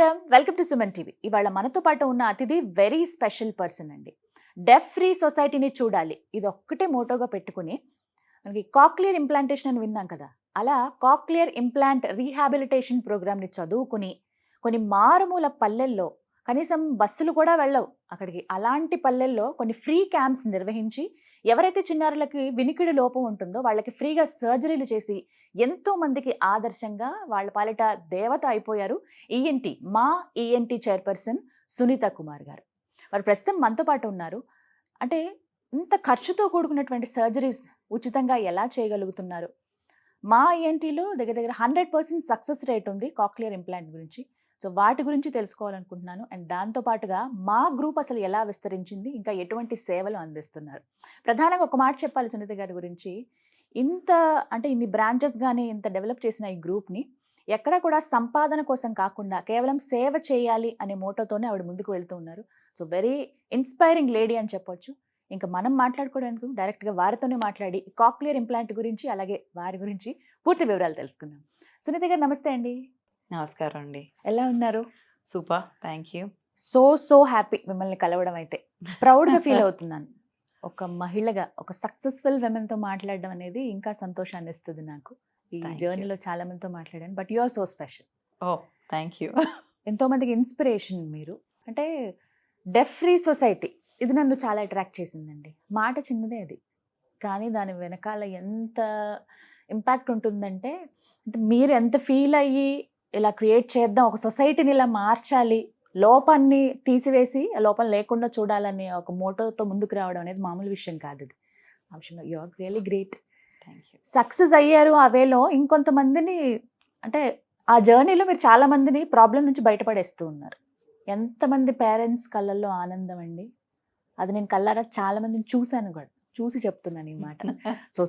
నమస్కారం, welcome to Suman TV. ఇవాళ మనతో పాటు ఉన్న అతిథి వెరీ స్పెషల్ పర్సన్ అండి. డెఫ్ ఫ్రీ సొసైటీని చూడాలి, ఇది ఒక్కటే మోటోగా పెట్టుకుని మనకి కాక్లియర్ ఇంప్లాంటేషన్ అని విన్నాం కదా, అలా కాక్లియర్ ఇంప్లాంట్ రీహాబిలిటేషన్ ప్రోగ్రామ్ని చదువుకుని కొన్ని మారుమూల పల్లెల్లో, కనీసం బస్సులు కూడా వెళ్ళవు అక్కడికి, అలాంటి పల్లెల్లో కొన్ని ఫ్రీ క్యాంప్స్ నిర్వహించి ఎవరైతే చిన్నారులకి వినికిడి లోపం ఉంటుందో వాళ్ళకి ఫ్రీగా సర్జరీలు చేసి ఎంతో మందికి ఆదర్శంగా వాళ్ళ పాలిట దేవత అయిపోయారు మా ఈఎన్టీ చైర్పర్సన్ సునీత కుమార్ గారు. వారు ప్రస్తుతం మనతో పాటు ఉన్నారు. అంటే ఇంత ఖర్చుతో కూడుకున్నటువంటి సర్జరీస్ ఉచితంగా ఎలా చేయగలుగుతున్నారు? మా ఈఎన్టీలో దగ్గర దగ్గర 100% సక్సెస్ రేట్ ఉంది కాక్లియర్ ఇంప్లాంట్ గురించి. సో వాటి గురించి తెలుసుకోవాలనుకుంటున్నాను. అండ్ దాంతోపాటుగా మా గ్రూప్ అసలు ఎలా విస్తరించింది, ఇంకా ఎటువంటి సేవలు అందిస్తున్నారు. ప్రధానంగా ఒక మాట చెప్పాలి సునీత గారి గురించి, ఇన్ని బ్రాంచెస్ కానీ ఇంత డెవలప్ చేసిన ఈ గ్రూప్ని ఎక్కడ కూడా సంపాదన కోసం కాకుండా కేవలం సేవ చేయాలి అనే మోటోతోనే ఆవిడ ముందుకు వెళ్తూ ఉన్నారు. సో వెరీ ఇన్స్పైరింగ్ లేడీ అని చెప్పొచ్చు. ఇంకా మనం మాట్లాడుకోవడానికి డైరెక్ట్గా వారితోనే మాట్లాడి కాక్లియర్ ఇంప్లాంట్ గురించి అలాగే వారి గురించి పూర్తి వివరాలు తెలుసుకుందాం. సునీత గారు నమస్తే అండి. నమస్కారం అండి. ఎలా ఉన్నారు? Super, thank you. So happy మిమ్మల్ని కలవడం. అయితే ప్రౌడ్గా ఫీల్ అవుతున్నాను. ఒక మహిళగా ఒక సక్సెస్ఫుల్ విమెన్తో మాట్లాడడం అనేది ఇంకా సంతోషాన్ని ఇస్తుంది నాకు. ఈ జర్నీలో చాలా మందితో మాట్లాడాను, but you are so special. Oh thank you. ఎంతో మందికి ఇన్స్పిరేషన్ మీరు. అంటే డెఫ్ ఫ్రీ సొసైటీ ఇది నన్ను చాలా అట్రాక్ట్ చేసిందండి. మాట చిన్నదే అది, కానీ దాని వెనకాల ఎంత ఇంపాక్ట్ ఉంటుందంటే, అంటే మీరు ఎంత ఫీల్ అయ్యి ఇలా క్రియేట్ చేద్దాం, ఒక సొసైటీని ఇలా మార్చాలి, లోపాన్ని తీసివేసి లోపం లేకుండా చూడాలనే ఒక మోటోతో ముందుకు రావడం అనేది మామూలు విషయం కాదు. ఇది ఆ విషయంలో you are really great. Thank you. Success అయ్యారు ఆ వేలో. ఇంకొంతమందిని అంటే ఆ జర్నీలో మీరు చాలా మందిని ప్రాబ్లం నుంచి బయటపడేస్తూ ఉన్నారు. ఎంతమంది పేరెంట్స్ కళ్ళల్లో ఆనందం అండి. అది నేను కళ్ళారా చాలా మందిని చూశాను కూడా, చూసి చెప్తున్నాను ఈ మాట.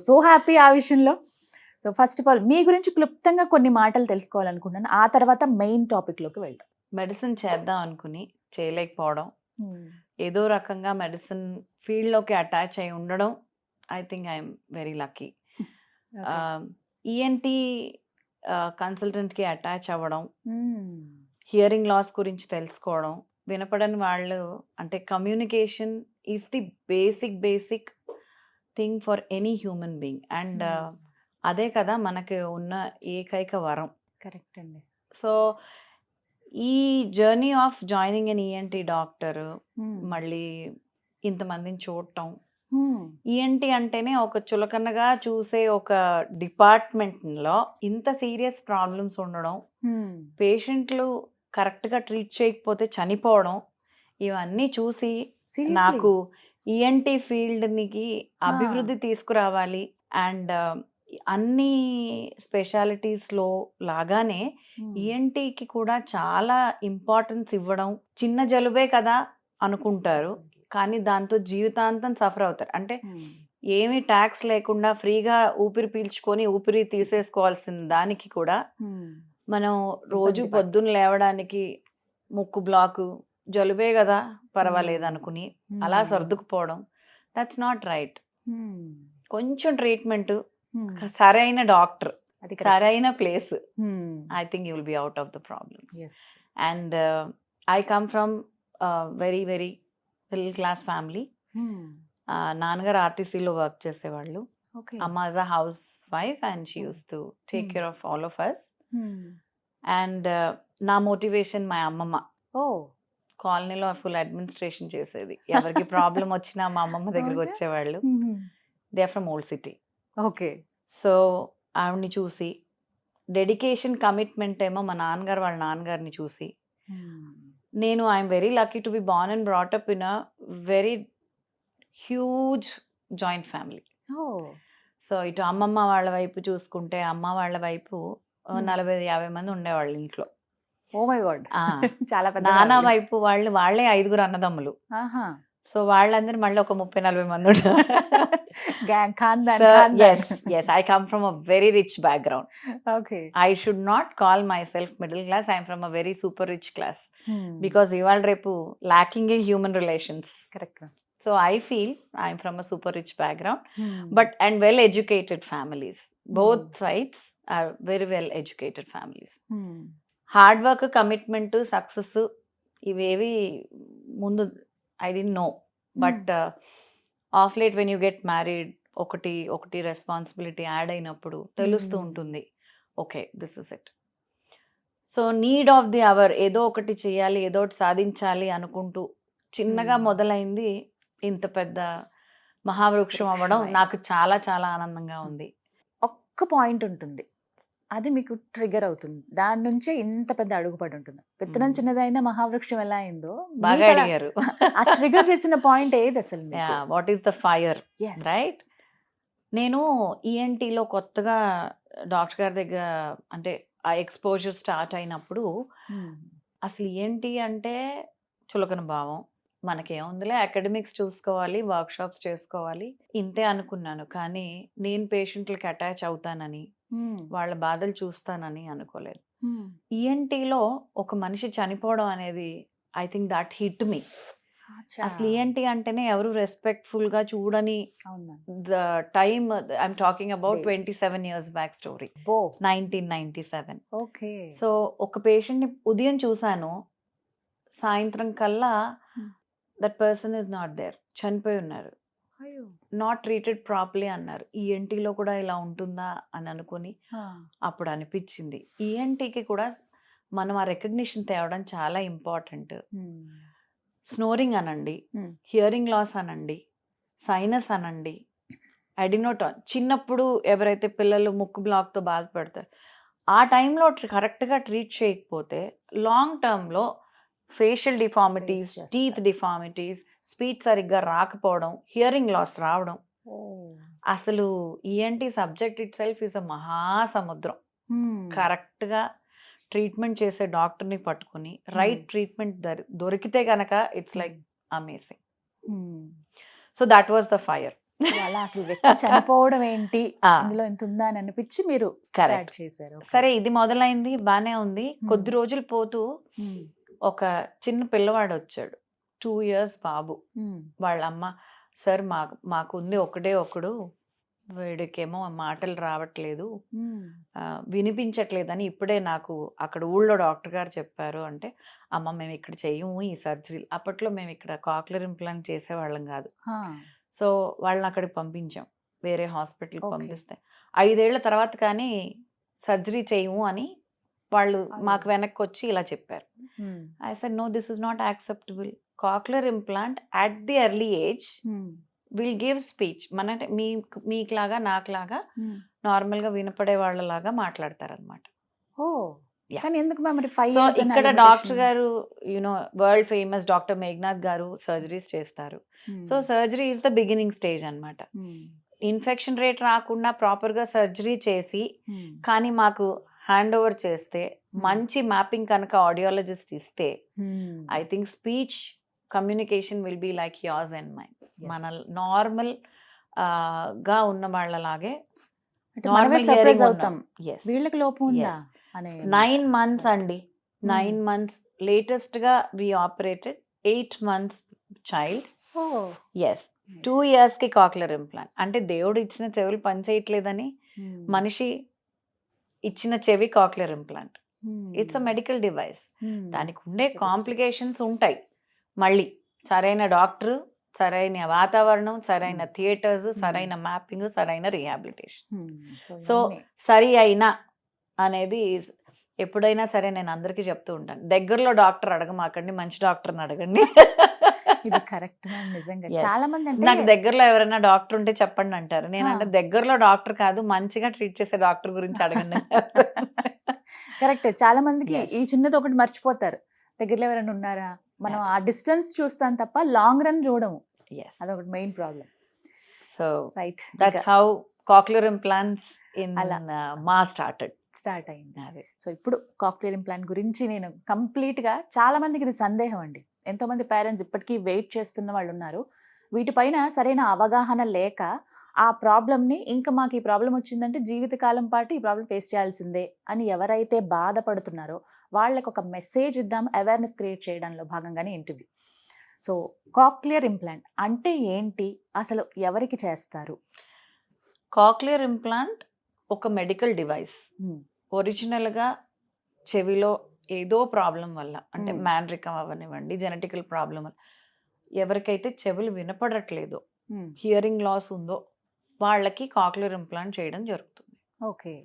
సో హ్యాపీ ఆ విషయంలో. సో ఫస్ట్ ఆఫ్ ఆల్ మీ గురించి క్లుప్తంగా కొన్ని మాటలు తెలుసుకోవాలనుకుంటున్నాను, ఆ తర్వాత మెయిన్ టాపిక్లోకి వెళ్తాం. మెడిసిన్ చేద్దాం అనుకుని చేయలేకపోవడం, ఏదో రకంగా మెడిసిన్ ఫీల్డ్లోకి అటాచ్ అయి ఉండడం, I think I'm very lucky. ENT కన్సల్టెంట్కి అటాచ్ అవ్వడం, హియరింగ్ లాస్ గురించి తెలుసుకోవడం, వినపడని వాళ్ళు అంటే communication is the basic thing for any human being. And అదే కదా మనకి ఉన్న ఏకైక వరం. కరెక్ట్ అండి. సో ఈ journey of joining an ENT doctor, మళ్ళీ ఇంతమందిని చూడటం, ఈఎన్టీ అంటేనే ఒక చులకనగా చూసే ఒక డిపార్ట్మెంట్లో ఇంత సీరియస్ ప్రాబ్లమ్స్ ఉండడం, పేషెంట్లు కరెక్ట్గా ట్రీట్ చేయకపోతే చనిపోవడం, ఇవన్నీ చూసి నాకు ఈఎన్టీ ఫీల్డ్కి అభివృద్ధి తీసుకురావాలి. అండ్ అన్ని స్పెషాలిటీస్లో లాగానే ఈఎన్టీకి కూడా చాలా ఇంపార్టెన్స్ ఇవ్వడం. చిన్న జలుబే కదా అనుకుంటారు, కానీ దాంతో జీవితాంతం సఫర్ అవుతారు. అంటే ఏమీ ట్యాక్స్ లేకుండా ఫ్రీగా ఊపిరి పీల్చుకొని ఊపిరి తీసేసుకోవాల్సిన దానికి కూడా మనం రోజు పొద్దున్న లేవడానికి ముక్కు బ్లాకు, జలుబే కదా పర్వాలేదు అనుకుని అలా సర్దుకుపోవడం, దట్స్ నాట్ రైట్. కొంచెం ట్రీట్మెంట్, సరైన డాక్టర్, సరైన place, I think you will be out of the problems. And I come from very middle class family. నాన్నగారు ఆర్టీసీలో వర్క్ చేసేవాళ్ళు, అమ్మ is a housewife and she used to take care of all of us. And నా motivation మా అమ్మమ్మ. కాలనీలో full administration చేసేది, ఎవరికి ప్రాబ్లం వచ్చినా మా అమ్మమ్మ దగ్గరికి వచ్చేవాళ్ళు. They are from old city. Okay. So ఆవిడ్ని చూసి, డెడికేషన్, కమిట్మెంట్ ఏమో మా నాన్నగారు వాళ్ళ నాన్నగారిని చూసి, నేను I'm very lucky to be born and brought up in a very huge joint family. So ఇటు అమ్మమ్మ వాళ్ళ వైపు చూసుకుంటే, అమ్మ వాళ్ళ వైపు 40-50 మంది ఉండేవాళ్ళు ఇంట్లో. ఓ మై గాడ్, చాలా పెద్ద. నాన్న వైపు వాళ్ళే 5 అన్నదమ్ములు. సో వాళ్ళందరూ మళ్ళీ ఒక 30-40 మంది ఉంటారు. Yes, I come from a very rich background. Okay. I should not call myself middle class. I am from a very super rich class. Because ival repu lacking in human relations. Correct. So I feel I am from a super rich background, and well educated families. Both sides are very well educated families. Hard work, commitment, success ఇవేవి ముందు I don't know. But of late when you get married ఒకటి responsibility add అయినప్పుడు తెలుస్తూ ఉంటుంది, okay this is it. So need of the hour, ఏదో ఒకటి చేయాలి, ఏదో ఒకటి సాధించాలి అనుకుంటూ చిన్నగా మొదలైంది ఇంత పెద్ద మహావృక్షం అవ్వడం నాకు చాలా చాలా ఆనందంగా ఉంది. ఒక్క పాయింట్ ఉంటుంది, అది మీకు ట్రిగర్ అవుతుంది, దాని నుంచే ఇంత పెద్ద అడుగుపడి ఉంటుంది. విత్తనం చిన్నదైనా మహావృక్షం ఎలా అయిందో బాగా అడిగారు. ఆ ట్రిగర్ చేసిన పాయింట్ ఏది అసలు? What is the fire, right? నేను ఈఎన్టీలో కొత్తగా డాక్టర్ గారి దగ్గర అంటే ఆ ఎక్స్పోజర్ స్టార్ట్ అయినప్పుడు అసలు ఏంటి అంటే చులకన భావం, మనకేముందిలే అకాడమిక్స్ చూసుకోవాలి, వర్క్షాప్స్ చేసుకోవాలి ఇంతే అనుకున్నాను. కానీ నేను పేషెంట్లకి అటాచ్ అవుతానని, వాళ్ళ బాధలు చూస్తానని అనుకోలేదు. ఈఎన్టీలో ఒక మనిషి చనిపోవడం అనేది I think that hit me. అసలు ఈఎన్టీ అంటేనే ఎవరు రెస్పెక్ట్ఫుల్ గా చూడని the time, I'm talking about 27 years back story, 1997. Okay. So ఒక పేషెంట్ ని ఉదయం చూసాను, సాయంత్రం కల్లా that person is not there, చనిపోయి ఉన్నారు, నాట్ ట్రీటెడ్ ప్రాపర్లీ అన్నారు. ఈఎన్టీలో కూడా ఇలా ఉంటుందా అని అనుకుని అప్పుడు అనిపించింది ఈఎన్టీకి కూడా మనం ఆ రికగ్నిషన్ తేవడం చాలా ఇంపార్టెంట్. స్నోరింగ్ అనండి, హియరింగ్ లాస్ అనండి, సైనస్ అనండి, అడినోటాన్, చిన్నప్పుడు ఎవరైతే పిల్లలు ముక్కు బ్లాక్తో బాధపడతారు ఆ టైంలో కరెక్ట్గా ట్రీట్ చేయకపోతే లాంగ్ టర్మ్లో facial deformities, teeth deformities, speech సరిగ్గా రాకపోవడం, హియరింగ్ లాస్ రావడం. అసలు ENT subject it self is a మహాసముద్రం. కరెక్ట్గా ట్రీట్మెంట్ చేసే డాక్టర్ని పట్టుకుని రైట్ ట్రీట్మెంట్ దొరికితే కనుక it's like amazing. So that was the fire. అలా అసలు వ్యక్తి చనిపోవడం ఏంటి, అందులో ఎంత ఉందా అని అనిపించి మీరు కరెక్ట్ చేశారు. సరే ఇది మొదలైంది బానే ఉంది. కొద్ది రోజులు పోతూ ఒక చిన్న పిల్లవాడు వచ్చాడు, 2 years బాబు. వాళ్ళ అమ్మ, సార్ మాకు ఉంది ఒకడే ఒకడు, వీడికేమో మాటలు రావట్లేదు, వినిపించట్లేదని ఇప్పుడే నాకు అక్కడ ఊళ్ళో డాక్టర్ గారు చెప్పారు అంటే, అమ్మ మేము ఇక్కడ చెయ్యము ఈ సర్జరీ. అప్పట్లో మేము ఇక్కడ కాక్లియర్ ఇంప్లాంట్ చేసేవాళ్ళం కాదు. సో వాళ్ళని అక్కడికి పంపించాం, వేరే హాస్పిటల్కి పంపిస్తే 5 ఏళ్ల తర్వాత కానీ సర్జరీ చేయము అని వాళ్ళు మాకు వెనక్కి వచ్చి ఇలా చెప్పారు. I said no, this is not acceptable. Cochlear implant at the early age will give speech. మన మీకులాగా నాకులాగా నార్మల్గా వినపడే వాళ్ళలాగా మాట్లాడతారనమాట. సో ఇక్కడ డాక్టర్ గారు you know world famous doctor Meghanath గారు సర్జరీస్ చేస్తారు. So surgery is the beginning stage అనమాట. ఇన్ఫెక్షన్ రేట్ రాకుండా ప్రాపర్గా సర్జరీ చేసి కానీ మాకు హ్యాండ్ ఓవర్ చేస్తే, మంచి మ్యాపింగ్ కనుక ఆడియాలజిస్ట్ ఇస్తే, I think speech communication will be like yours and mind. మన నార్మల్ గా ఉన్న వాళ్ళలాగే వీళ్ళకి లోపం ఉందా 9 months అండి. 9 months లేటెస్ట్ గా we operated 8 months child. Yes 2 years కి కాక్లియర్ ఇంప్లాంట్. అంటే దేవుడు ఇచ్చిన చెవులు పనిచేయట్లేదని మనిషి ఇచ్చిన చెవి cochlear implant. It's a medical device. దానికి ఉండే కాంప్లికేషన్స్ ఉంటాయి. మళ్ళీ సరైన డాక్టర్, సరైన వాతావరణం, సరైన థియేటర్స్, సరైన మ్యాపింగ్, సరైన రీహాబిలిటేషన్. సో సరి అయినా అనేది ఎప్పుడైనా సరే నేను అందరికీ చెప్తూ ఉంటాను, దగ్గరలో డాక్టర్ అడగమాకండి, మంచి డాక్టర్ని అడగండి. ఇది కరెక్ట్ నిజంగా. చాలా మంది నాకు దగ్గరలో ఎవరైనా డాక్టర్ ఉంటే చెప్పండి అంటారు. నేనంటే దగ్గరలో డాక్టర్ కాదు, మంచిగా ట్రీట్ చేసే డాక్టర్ గురించి అడగండి. కరెక్ట్. చాలా మందికి ఈ చిన్నది ఒకటి మర్చిపోతారు, దగ్గరలో ఎవరైనా ఉన్నారా, మనం ఆ డిస్టెన్స్ చూస్తాం తప్ప లాంగ్ రన్ చూడము. అదొకటి main problem. So right, that's how cochlear implants in మా స్టార్ట్ అయింది. అదే. సో ఇప్పుడు కాక్లియర్ ఇంప్లాంట్ గురించి నేను కంప్లీట్గా, చాలా మందికి ఇది సందేహం అండి. ఎంతోమంది పేరెంట్స్ ఇప్పటికీ వెయిట్ చేస్తున్న వాళ్ళు ఉన్నారు. వీటిపైన సరైన అవగాహన లేక ఆ ప్రాబ్లమ్ని, ఇంకా మాకు ఈ ప్రాబ్లం వచ్చిందంటే జీవితకాలం పాటు ఈ ప్రాబ్లం ఫేస్ చేయాల్సిందే అని ఎవరైతే బాధపడుతున్నారో వాళ్ళకి ఒక మెసేజ్ ఇద్దాం, అవేర్నెస్ క్రియేట్ చేయడంలో భాగంగానే ఇంటివి. సో కాక్లియర్ ఇంప్లాంట్ అంటే ఏంటి, అసలు ఎవరికి చేస్తారు? కాక్లియర్ ఇంప్లాంట్ ఒక మెడికల్ డివైస్. ఒరిజినల్గా చెవిలో ఏదో ప్రాబ్లం వల్ల, అంటే Hmm. మ్యాండ్రికం అవ్వనివ్వండి, జెనెటికల్ ప్రాబ్లం వల్ల ఎవరికైతే చెవులు వినపడట్లేదో, Hmm. హియరింగ్ లాస్ ఉందో వాళ్ళకి కాక్లియర్ ఇంప్లాంట్ చేయడం జరుగుతుంది. ఓకే.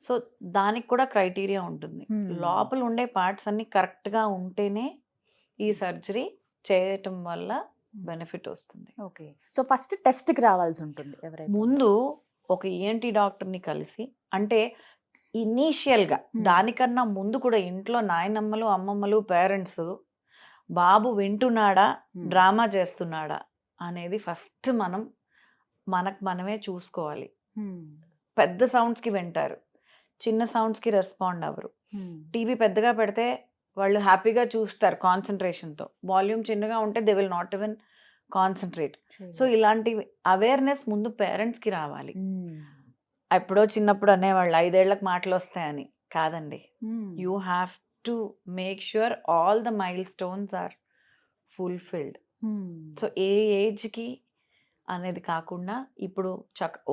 సో దానికి కూడా క్రైటీరియా ఉంటుంది. Hmm. లోపల ఉండే పార్ట్స్ అన్ని కరెక్ట్గా ఉంటేనే ఈ సర్జరీ చేయటం వల్ల బెనిఫిట్ వస్తుంది. ఓకే. సో ఫస్ట్ టెస్ట్కి రావాల్సి ఉంటుంది ఎవరైతే. ముందు ఒక ఈఎన్టీ డాక్టర్ని కలిసి, అంటే ఇనీషియల్గా దానికన్నా ముందు కూడా ఇంట్లో నాయనమ్మలు, అమ్మమ్మలు, పేరెంట్స్ బాబు వింటున్నాడా, డ్రామా చేస్తున్నాడా అనేది ఫస్ట్ మనకు మనమే చూసుకోవాలి. పెద్ద సౌండ్స్కి వింటారు, చిన్న సౌండ్స్కి రెస్పాండ్ అవ్వరు. టీవీ పెద్దగా పెడితే వాళ్ళు హ్యాపీగా చూస్తారు కాన్సన్ట్రేషన్తో, వాల్యూమ్ చిన్నగా ఉంటే they will not even concentrate. So ఇలాంటి అవేర్నెస్ ముందు పేరెంట్స్కి రావాలి. ఎప్పుడో చిన్నప్పుడు అనేవాళ్ళు 5 ఏళ్లకు మాటలు వస్తాయని. కాదండి, you have to make sure all the milestones are fulfilled. So ఏ ఏజ్కి అనేది కాకుండా ఇప్పుడు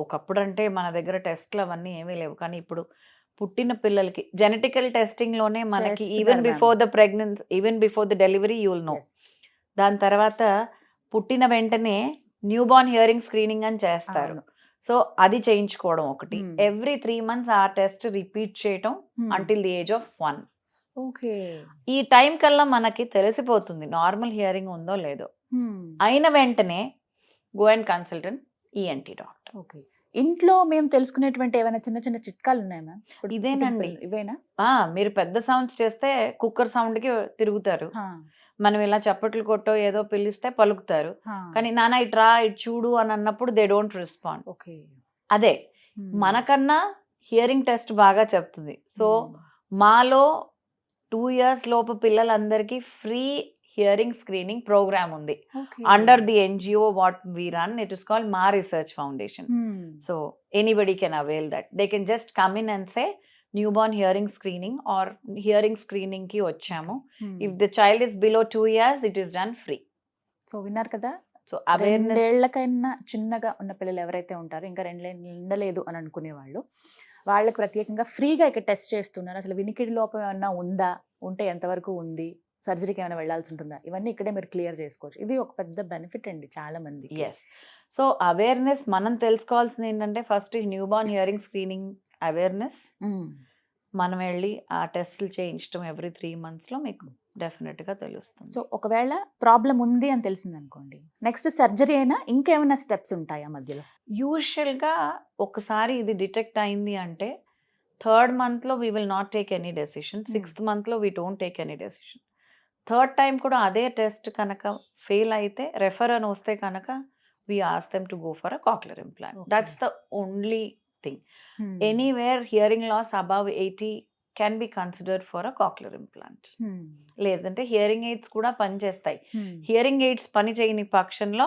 ఒకప్పుడు అంటే మన దగ్గర టెస్ట్లు అవన్నీ ఏమీ లేవు, కానీ ఇప్పుడు పుట్టిన పిల్లలకి జెనెటికల్ టెస్టింగ్లోనే మనకి even before the pregnancy, even before the delivery you will know. దాని తర్వాత పుట్టిన వెంటనే న్యూ బార్న్ హియరింగ్ స్క్రీనింగ్ అని చేస్తారు. సో అది చేయించుకోవడం ఒకటి. ఎవ్రీ 3 months ఆ టెస్ట్ రిపీట్ చేయటం until the age of 1. Okay. ఈ టైం కల్లా మనకి తెలిసిపోతుంది నార్మల్ హియరింగ్ ఉందో లేదో. అయిన వెంటనే go and consult an ENT doctor. Okay. ఇంట్లో మేము తెలుసుకునేటువంటి ఏమైనా చిన్న చిన్న చిట్కాలు ఉన్నాయా మ్యామ్? ఇదేనండి. ఇవేనా? మీరు పెద్ద సౌండ్స్ చేస్తే కుక్కర్ సౌండ్కి తిరుగుతారు, మనం ఇలా చప్పట్లు కొట్టో ఏదో పిలిస్తే పలుకుతారు. కానీ నాన్న ఇట్రా ఇటు చూడు అని అన్నప్పుడు దే డోంట్ రెస్పాండ్. ఓకే. అదే మనకన్నా హియరింగ్ టెస్ట్ బాగా చెప్తుంది. సో మాలో 2 years లోపు పిల్లలందరికీ ఫ్రీ హియరింగ్ స్క్రీనింగ్ ప్రోగ్రామ్ ఉంది under the NGO what we run. It is called Maa research foundation. So anybody can avail that. They can just come in and say newborn hearing screening or hearing screening కి వచ్చాము. If the child is below 2 years it is done free. So విన్నారు కదా. So awareness 2 ఏళ్లకైనా చిన్నగా ఉన్న పిల్లలు ఎవరైతే ఉంటారో, ఇంకా 2 ఏళ్ళు నిండలేదు అని అనుకునే వాళ్ళు, వాళ్ళకి ప్రత్యేకంగా ఫ్రీగా ఇక్కడ టెస్ట్ చేస్తున్నారు. అసలు వినికిడి లోపం ఏమన్నా ఉందా, ఉంటే ఎంతవరకు ఉంది, సర్జరీకి ఏమైనా వెళ్ళాల్సి ఉంటుందా, ఇవన్నీ ఇక్కడే మీరు క్లియర్ చేసుకోవచ్చు. ఇది ఒక పెద్ద బెనిఫిట్ అండి చాలా మంది. ఎస్. సో అవేర్నెస్ మనం తెలుసుకోవాల్సింది ఏంటంటే first new born hearing screening awareness. మనం వెళ్ళి ఆ టెస్టులు చేయించడం ఎవ్రీ 3 months లో మీకు డెఫినెట్గా తెలుస్తుంది. సో ఒకవేళ ప్రాబ్లం ఉంది అని తెలిసింది అనుకోండి, నెక్స్ట్ సర్జరీ అయినా ఇంకేమైనా స్టెప్స్ ఉంటాయా మధ్యలో? యూజువల్గా ఒకసారి ఇది డిటెక్ట్ అయింది అంటే 3rd month లో we will not take any decision, 6th month లో we don't take any decision. 3rd time కూడా అదే టెస్ట్ కనుక ఫెయిల్ అయితే, రెఫర్ అని వస్తే కనుక we ask them to go for a cochlear implant. That's the only thing. Anywhere hearing loss above 80 can be considered for a cochlear implant. లేదంటే hearing aids కూడా పనిచేస్తాయి. హియరింగ్ ఎయిడ్స్ పని చేయని పక్షంలో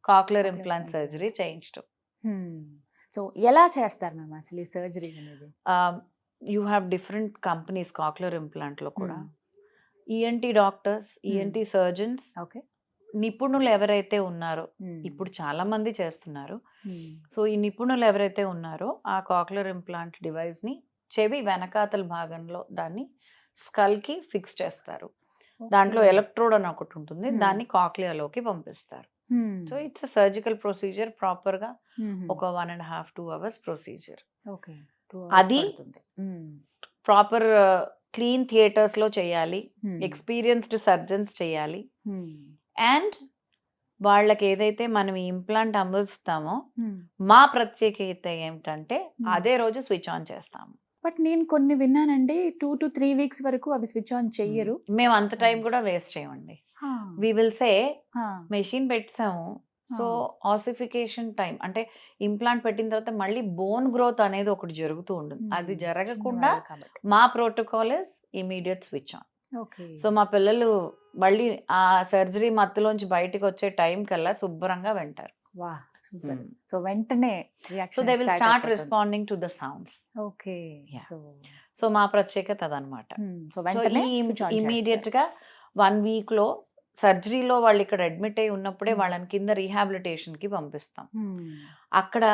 కాక్లియర్ ఇంప్లాంట్ సర్జరీ చేయించడం. So ఎలా చేస్తారు ma'am అసలు ఈ సర్జరీ అనేది? You have different companies cochlear ఇంప్లాంట్లో కూడా. ఈఎన్టీ డాక్టర్స్, ఈఎన్టీ సర్జన్స్, నిపుణులు ఎవరైతే ఉన్నారో, ఇప్పుడు చాలా మంది చేస్తున్నారు. సో ఈ నిపుణులు ఎవరైతే ఉన్నారో ఆ కాక్లియర్ ఇంప్లాంట్ డివైస్ ని చెవి వెనకాతల భాగంలో దాన్ని స్కల్ కి ఫిక్స్ చేస్తారు. దాంట్లో ఎలక్ట్రోడ్ అని ఒకటి ఉంటుంది, దాన్ని కాక్లియాలోకి పంపిస్తారు. So it's surgical procedure. Proper గా ఒక 1.5-2 hours ప్రొసీజర్. అది ప్రాపర్ క్లీన్ థియేటర్స్ లో చేయాలి, ఎక్స్పీరియన్స్డ్ సర్జన్స్ చేయాలి. అండ్ వాళ్ళకి ఏదైతే మనం ఈ ఇంప్లాంట్ అమరుస్తామో మా ప్రత్యేకత ఏమిటంటే అదే రోజు స్విచ్ ఆన్ చేస్తాము. బట్ నేను కొన్ని విన్నానండి, 2 to 3 weeks వరకు అవి స్విచ్ ఆన్ చెయ్యరు. మేము అంత టైం కూడా వేస్ట్ చేయమండి. వి విల్ సే మెషిన్ పెట్టాము, సో ఆసిఫికేషన్ టైం అంటే ఇంప్లాంట్ పెట్టిన తర్వాత మళ్ళీ బోన్ గ్రోత్ అనేది ఒకటి జరుగుతూ ఉంటుంది. అది జరగకుండా మా protocol is immediate switch on. So మా పిల్లలు మళ్ళీ ఆ సర్జరీ మత్తులోంచి బయటకు వచ్చే టైం కల్లా శుభ్రంగా వింటారు. సో వెంటనే so they will start responding to the sounds. Okay. So మా ప్రత్యేకత అదనమాట. సో వెంటనే ఇమీడియట్ గా 1 week లో సర్జరీలో వాళ్ళు ఇక్కడ అడ్మిట్ అయి ఉన్నప్పుడే వాళ్ళని కింద రీహాబిలిటేషన్ కి పంపిస్తాం. అక్కడ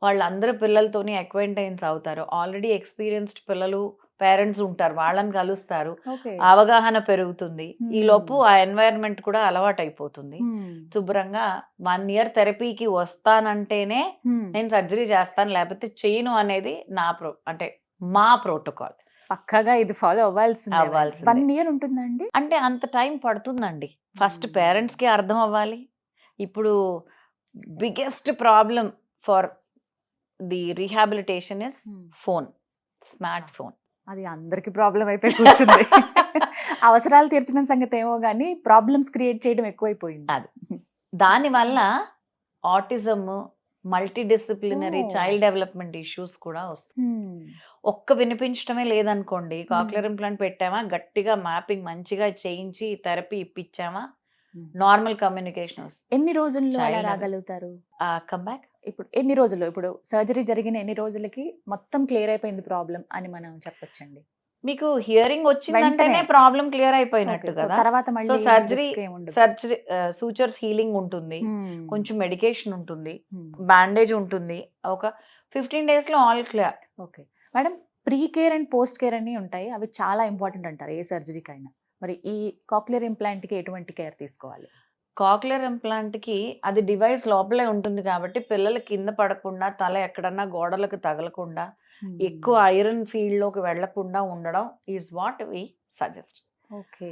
వాళ్ళందరూ పిల్లలతోని అక్వైంటైన్స్ అవుతారు. ఆల్రెడీ ఎక్స్పీరియన్స్డ్ పిల్లలు పేరెంట్స్ ఉంటారు, వాళ్ళని కలుస్తారు, ఓకే. అవగాహన పెరుగుతుంది. ఈ Hmm. లోపు ఆ ఎన్వైరన్మెంట్ కూడా అలవాటు అయిపోతుంది. శుభ్రంగా 1 year థెరపీకి వస్తానంటేనే నేను సర్జరీ చేస్తాను, లేకపోతే చేయను అనేది అంటే మా ప్రోటోకాల్. పక్కాగా ఇది ఫాలో అవ్వాల్సిందే. అవ్వాల్సిందే. 1 year ఉంటుందండి? అంటే అంత టైం పడుతుందండి. ఫస్ట్ పేరెంట్స్కి అర్థం అవ్వాలి. ఇప్పుడు biggest problem for the rehabilitation is phone, smart phone. అది అందరికి ప్రాబ్లం అయిపోయి కూర్చుంది. అవసరాలు తీర్చిన సంగతి ఏమో కానీ ప్రాబ్లమ్స్ క్రియేట్ చేయడం ఎక్కువైపోయింది. అది. దానివల్ల autism, multi disciplinary Oh. Child development issues కూడా వస్తాయి. ఒక్క వినిపించడమే లేదనుకోండి, కాక్లియర్ ఇంప్లాంట్ పెట్టామా, గట్టిగా మ్యాపింగ్ మంచిగా చేయించి థెరపీ ఇప్పించామా, నార్మల్ కమ్యూనికేషన్ వస్తుంది. ఎన్ని రోజుల్లో అలా Child రాగలుగుతారు? Come back. ఇప్పుడు ఎన్ని రోజులు, ఇప్పుడు సర్జరీ జరిగిన ఎన్ని రోజులకి మొత్తం క్లియర్ అయిపోయింది ప్రాబ్లం అని మనం చెప్పొచ్చండి? మీకు హియరింగ్ వచ్చిందంటేనే వెంటనే. ప్రాబ్లం క్లియర్ అయిపోయినట్టు Okay, so కదా. తర్వాత మళ్ళీ surgery- risk ఏం ఉండదు. సర్జరీ, సూచర్స్ హీలింగ్ ఉంటుంది, కొంచెం మెడికేషన్ ఉంటుంది, బ్యాండేజ్ ఉంటుంది. ఒక 15 days లో all clear. Okay madam, pre care and post care అని ఉంటాయి, అవి చాలా ఇంపార్టెంట్ అంటారు ఏ సర్జరీకి అయినా. మరి ఈ కాక్లియర్ ఇంప్లాంట్ కి ఎటువంటి కేర్ తీసుకోవాలి? కాక్లియర్ ఇంప్లాంట్ కి అది డివైస్ లోపలే ఉంటుంది కాబట్టి పిల్లలు కింద పడకుండా, తల ఎక్కడన్నా గోడలకు తగలకుండా, ఎక్కువ ఐరన్ ఫీల్డ్ లోకి వెళ్లకుండా ఉండడం is what we suggest. Okay.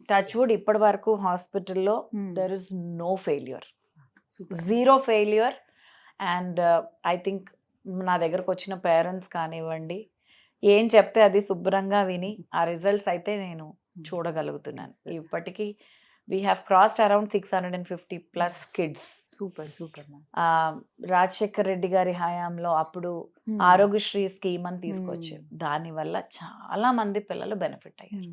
Touch wood ఇప్పటి వరకు హాస్పిటల్లో there is no failure, 0 failure. And I think నా దగ్గరకు వచ్చిన పేరెంట్స్ కానివ్వండి, ఏం చెప్తే అది శుభ్రంగా విని ఆ రిజల్ట్స్ అయితే నేను చూడగలుగుతున్నాను. ఇప్పటికీ we have crossed around 650+ kids. Super super. Rajasekhar Reddy గారి హయాంలో అప్పుడు ఆరోగ్యశ్రీ స్కీమ్ అని తీసుకొచ్చారు. దానివల్ల చాలా మంది పిల్లలు బెనిఫిట్ అయ్యారు.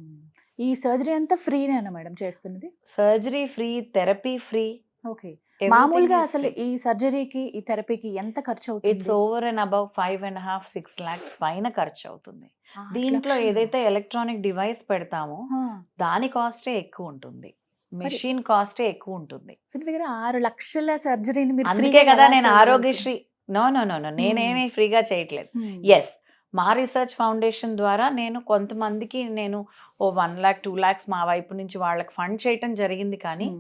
ఈ సర్జరీ అంతా ఫ్రీనేనా మేడం చేస్తున్నది? Surgery free, therapy free. Okay. మామూలుగా అసలు ఈ సర్జరీకి, ఈ థెరపీకి ఎంత ఖర్చు అవుతుంది? It's over and above 5.5-6 lakhs పైన ఖర్చు అవుతుంది. దీంట్లో ఏదైతే ఎలక్ట్రానిక్ డివైస్ పెడతామో దాని కాస్టే ఎక్కువ ఉంటుంది, మెషిన్ కాస్టే ఎక్కువ ఉంటుంది. దగ్గర 6 లక్షల సర్జరీని మీరు అందుకే కదా నేను ఆరోగ్యశ్రీ నో నేనేమీ ఫ్రీగా చేయట్లేదు. ఎస్, మా రీసెర్చ్ ఫౌండేషన్ ద్వారా నేను కొంతమందికి నేను 1 lakh 2 lakhs మా వైపు నుంచి వాళ్ళకి ఫండ్ చేయటం జరిగింది. కానీ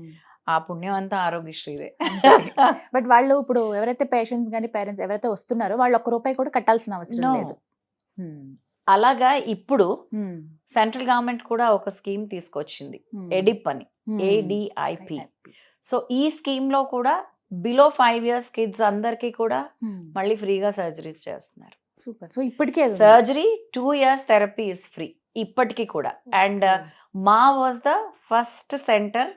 ఆ పుణ్యం అంతా ఆరోగ్యశ్రీదే. బట్ వాళ్ళు ఇప్పుడు ఎవరైతే పేషెంట్స్ కానీ పేరెంట్స్ ఎవరైతే వస్తున్నారో వాళ్ళు ₹1 కూడా కట్టాల్సిన అవసరం లేదు. అలాగా ఇప్పుడు సెంట్రల్ గవర్నమెంట్ కూడా ఒక స్కీమ్ తీసుకొచ్చింది, ఎడిప్ అని, ADIP. సో ఈ స్కీమ్ లో కూడా బిలో 5 years కిడ్స్ అందరికి కూడా మళ్ళీ ఫ్రీగా సర్జరీస్ చేస్తున్నారు. సూపర్. సో ఇప్పటికే surgery 2 years therapy is free ఇప్పటికీ కూడా. అండ్ మా was the first centre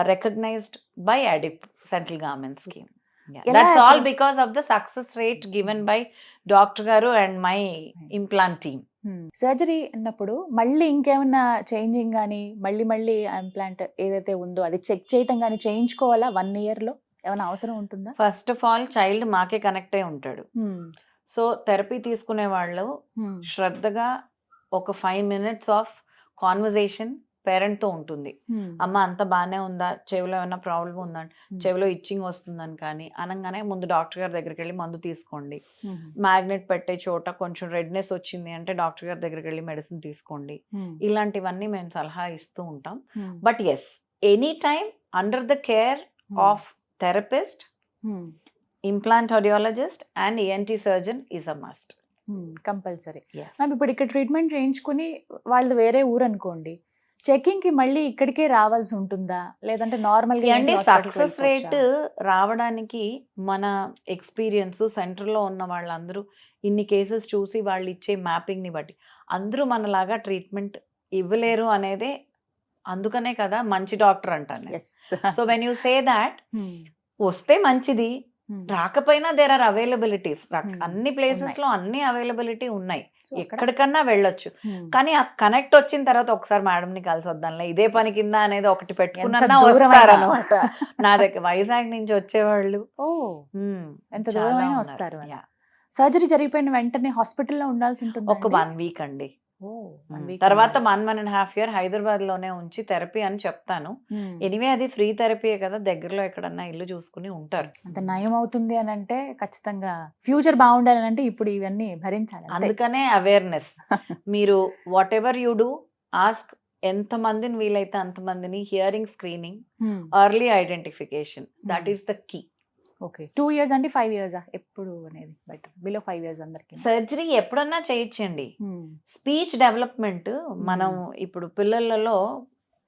recognized by ADIP, central government scheme. Yeah. That's all because of the success rate given by Dr. Garu and my implant team. Surgery అన్నప్పుడు మళ్ళీ ఇంకేమన్నా changing కానీ మళ్ళీ implant ఏదైతే ఉందో అది చెక్ చేయటం కానీ చేయించుకోవాలా 1 year లో? ఏమైనా అవసరం ఉంటుందా? ఫస్ట్ ఆఫ్ ఆల్ చైల్డ్ మాకే కనెక్ట్ అయి ఉంటాడు. సో థెరపీ తీసుకునే వాళ్ళు శ్రద్ధగా ఒక 5 minutes ఆఫ్ కాన్వర్జేషన్ పేరెంట్ తో ఉంటుంది. అమ్మ అంత బాగానే ఉందా, చెవిలో ఏమైనా ప్రాబ్లం ఉందా, చెవిలో ఇచ్చింగ్ వస్తుందని కానీ అనగానే ముందు డాక్టర్ గారి దగ్గరికి వెళ్ళి మందు తీసుకోండి. మ్యాగ్నెట్ పెట్టే చోట కొంచెం రెడ్నెస్ వచ్చింది అంటే డాక్టర్ గారి దగ్గరికి వెళ్ళి మెడిసిన్ తీసుకోండి. ఇలాంటివన్నీ మేము సలహా ఇస్తూ ఉంటాం. But yes, any time under the care of therapist, implant audiologist and ENT surgeon is a must, compulsory. ఇప్పుడు ఇక్కడ ట్రీట్మెంట్ చేయించుకుని వాళ్ళు వేరే ఊరు అనుకోండి, చెకింగ్ కి మళ్ళీ ఇక్కడికే రావాల్సి ఉంటుందా, లేదంటే నార్మల్ గా? అంటే సక్సెస్ రేట్ రావడానికి మన ఎక్స్పీరియన్స్, సెంటర్ లో ఉన్న వాళ్ళందరూ ఇన్ని కేసెస్ చూసి వాళ్ళు ఇచ్చే మ్యాపింగ్ ని బట్టి అందరూ మనలాగా ట్రీట్మెంట్ ఇవ్వలేరు అనేదే. అందుకనే కదా మంచి డాక్టర్ అంటాను. So when you say that, వస్తే మంచిది, రాకపోయినా దేర్ ఆర్ అవైలబిలిటీస్. అన్ని ప్లేసెస్ లో అన్ని అవైలబిలిటీ ఉన్నాయి, ఎక్కడికన్నా వెళ్ళొచ్చు. కానీ ఆ కనెక్ట్ వచ్చిన తర్వాత ఒకసారి మేడం ని కలిసి వద్దాంలే, ఇదే పని కింద అనేది ఒకటి పెట్టుకున్నా వస్తారనమాట. నా దగ్గర వైజాగ్ నుంచి వచ్చేవాళ్ళు ఎంత దూరమైనా వస్తారు. సర్జరీ జరిగిపోయిన వెంటనే హాస్పిటల్లో ఉండాల్సి ఉంటుంది? ఒక 1 week అండి. తర్వాత 1.5 year హైదరాబాద్ లోనే ఉంచి థెరపీ అని చెప్తాను. ఎనివే అది ఫ్రీ థెరపీయే కదా, దగ్గరలో ఎక్కడన్నా ఇల్లు చూసుకుని ఉంటారు. అంత నయం అవుతుంది అని అంటే ఖచ్చితంగా ఫ్యూచర్ బాగుండాలని అంటే ఇప్పుడు ఇవన్నీ భరించాలి. అందుకనే అవేర్నెస్. మీరు whatever you do ask, ఎంత మందిని వీలైతే అంతమందిని. Hearing screening, early identification, that is the key. Okay, 2 years అంటే 5 years ఎప్పుడు అనేది బెటర్? బిలో 5 years అందరికి సర్జరీ ఎప్పుడన్నా చేయొచ్చండి. స్పీచ్ డెవలప్మెంట్ మనం ఇప్పుడు పిల్లలలో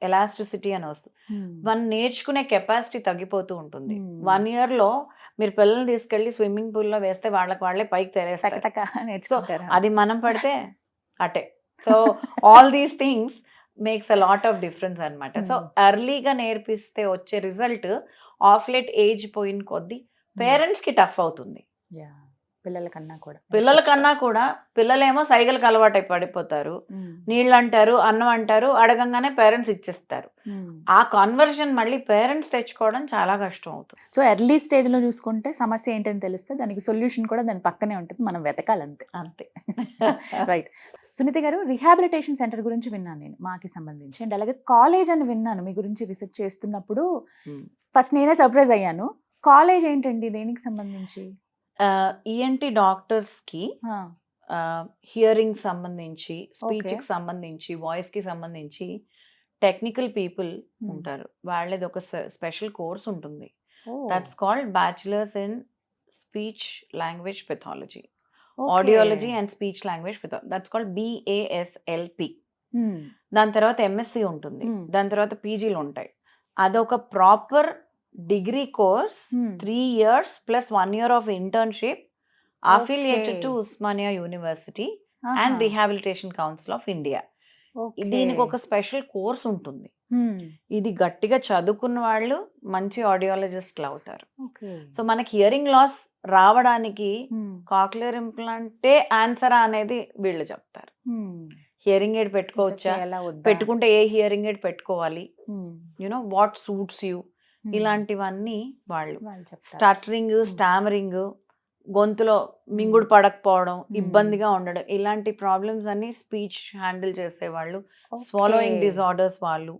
ఎలాస్టిసిటీ అని వస్తుంది, మనం నేర్చుకునే కెపాసిటీ తగ్గిపోతూ ఉంటుంది. 1 year లో మీరు పిల్లల్ని తీసుకెళ్లి స్విమ్మింగ్ పూల్ లో వేస్తే వాళ్ళే పైకి తెలియస్తారు. సో అది మనం పడితే అటే. So all these things makes a lot of difference అనమాట. సో ఎర్లీగా నేర్పిస్తే వచ్చే రిజల్ట్ ఆఫ్ లేట్ ఏజ్ పోయిన కొద్దీ పేరెంట్స్ కి టఫ్ అవుతుంది. పిల్లల కన్నా కూడా పిల్లలేమో సైకిల్కి అలవాటు పడిపోతారు. నీళ్ళు అంటారు, అన్నం అంటారు, అడగంగానే పేరెంట్స్ ఇచ్చేస్తారు. ఆ కన్వర్షన్ మళ్ళీ పేరెంట్స్ తెచ్చుకోవడం చాలా కష్టం అవుతుంది. సో ఎర్లీ స్టేజ్ లో చూసుకుంటే సమస్య ఏంటని తెలిస్తే దానికి సొల్యూషన్ కూడా దాని పక్కనే ఉంటుంది, మనం వెతకాలంతే. అంతే. రైట్. సునీత గారు, రిహాబిలిటేషన్ సెంటర్ గురించి విన్నాను నేను, మాకి సంబంధించి. అండ్ అలాగే కాలేజ్ అని విన్నాను మీ గురించి రీసెర్చ్ చేస్తున్నప్పుడు. ఫస్ట్ నేనే సర్ప్రైజ్ అయ్యాను. కాలేజ్ ఏంటండి, దేనికి సంబంధించి? ఈఎన్టీ డాక్టర్స్ కి హియరింగ్ సంబంధించి, స్పీచ్ కి సంబంధించి, వాయిస్ కి సంబంధించి టెక్నికల్ పీపుల్ ఉంటారు. వాళ్ళది ఒక స్పెషల్ కోర్స్ ఉంటుంది. That's called bachelors in speech language pathology, audiology and speech language pathology. That's called BASLP. దాని తర్వాత MSc ఉంటుంది, దాని తర్వాత పీజీలు ఉంటాయి. అదొక proper degree course, 3 years plus 1 year of internship, affiliated to Usmania University and Rehabilitation Council of India. దీనికి ఒక స్పెషల్ కోర్స్ ఉంటుంది. ఇది గట్టిగా చదువుకున్న వాళ్ళు మంచి ఆడియాలజిస్ట్లు అవుతారు. సో మనకి హియరింగ్ లాస్ రావడానికి కాక్లియర్ ఇంప్లాంటే ఆన్సరా అనేది వీళ్ళు చెప్తారు. హియరింగ్ ఎయిడ్ పెట్టుకోవచ్చా, పెట్టుకుంటే ఏ హియరింగ్ ఎయిడ్ పెట్టుకోవాలి, యునో వాట్ సూట్స్ యూ, ఇలాంటివన్నీ వాళ్ళు. స్టటరింగ్, స్టామరింగ్, గొంతులో మింగుడు పడకపోవడం, ఇబ్బందిగా ఉండడం, ఇలాంటి ప్రాబ్లమ్స్ అన్ని స్పీచ్ హ్యాండిల్ చేసేవాళ్ళు. స్వాలోయింగ్ డిజార్డర్స్ వాళ్ళు,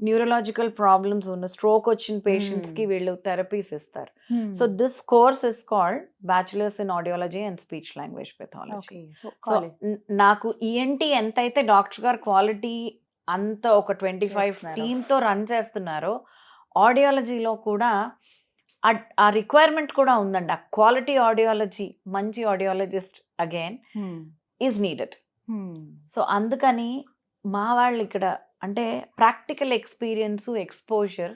న్యూరలాజికల్ ప్రాబ్లమ్స్ ఉన్న స్ట్రోక్ వచ్చిన పేషెంట్స్ కి వీళ్ళు థెరపీస్ ఇస్తారు. So this course is called bachelors in audiology and speech language pathology. So నాకు ఈఎన్టీ ఎంతైతే డాక్టర్ గారు క్వాలిటీ అంత ఒక 25 టీమ్తో రన్ చేస్తున్నారో, ఆడియాలజీలో కూడా ఆ రిక్వైర్మెంట్ కూడా ఉందండి. ఆ క్వాలిటీ ఆడియాలజీ, మంచి audiologist again is needed. So అందుకని మా వాళ్ళు ఇక్కడ అంటే practical experience, exposure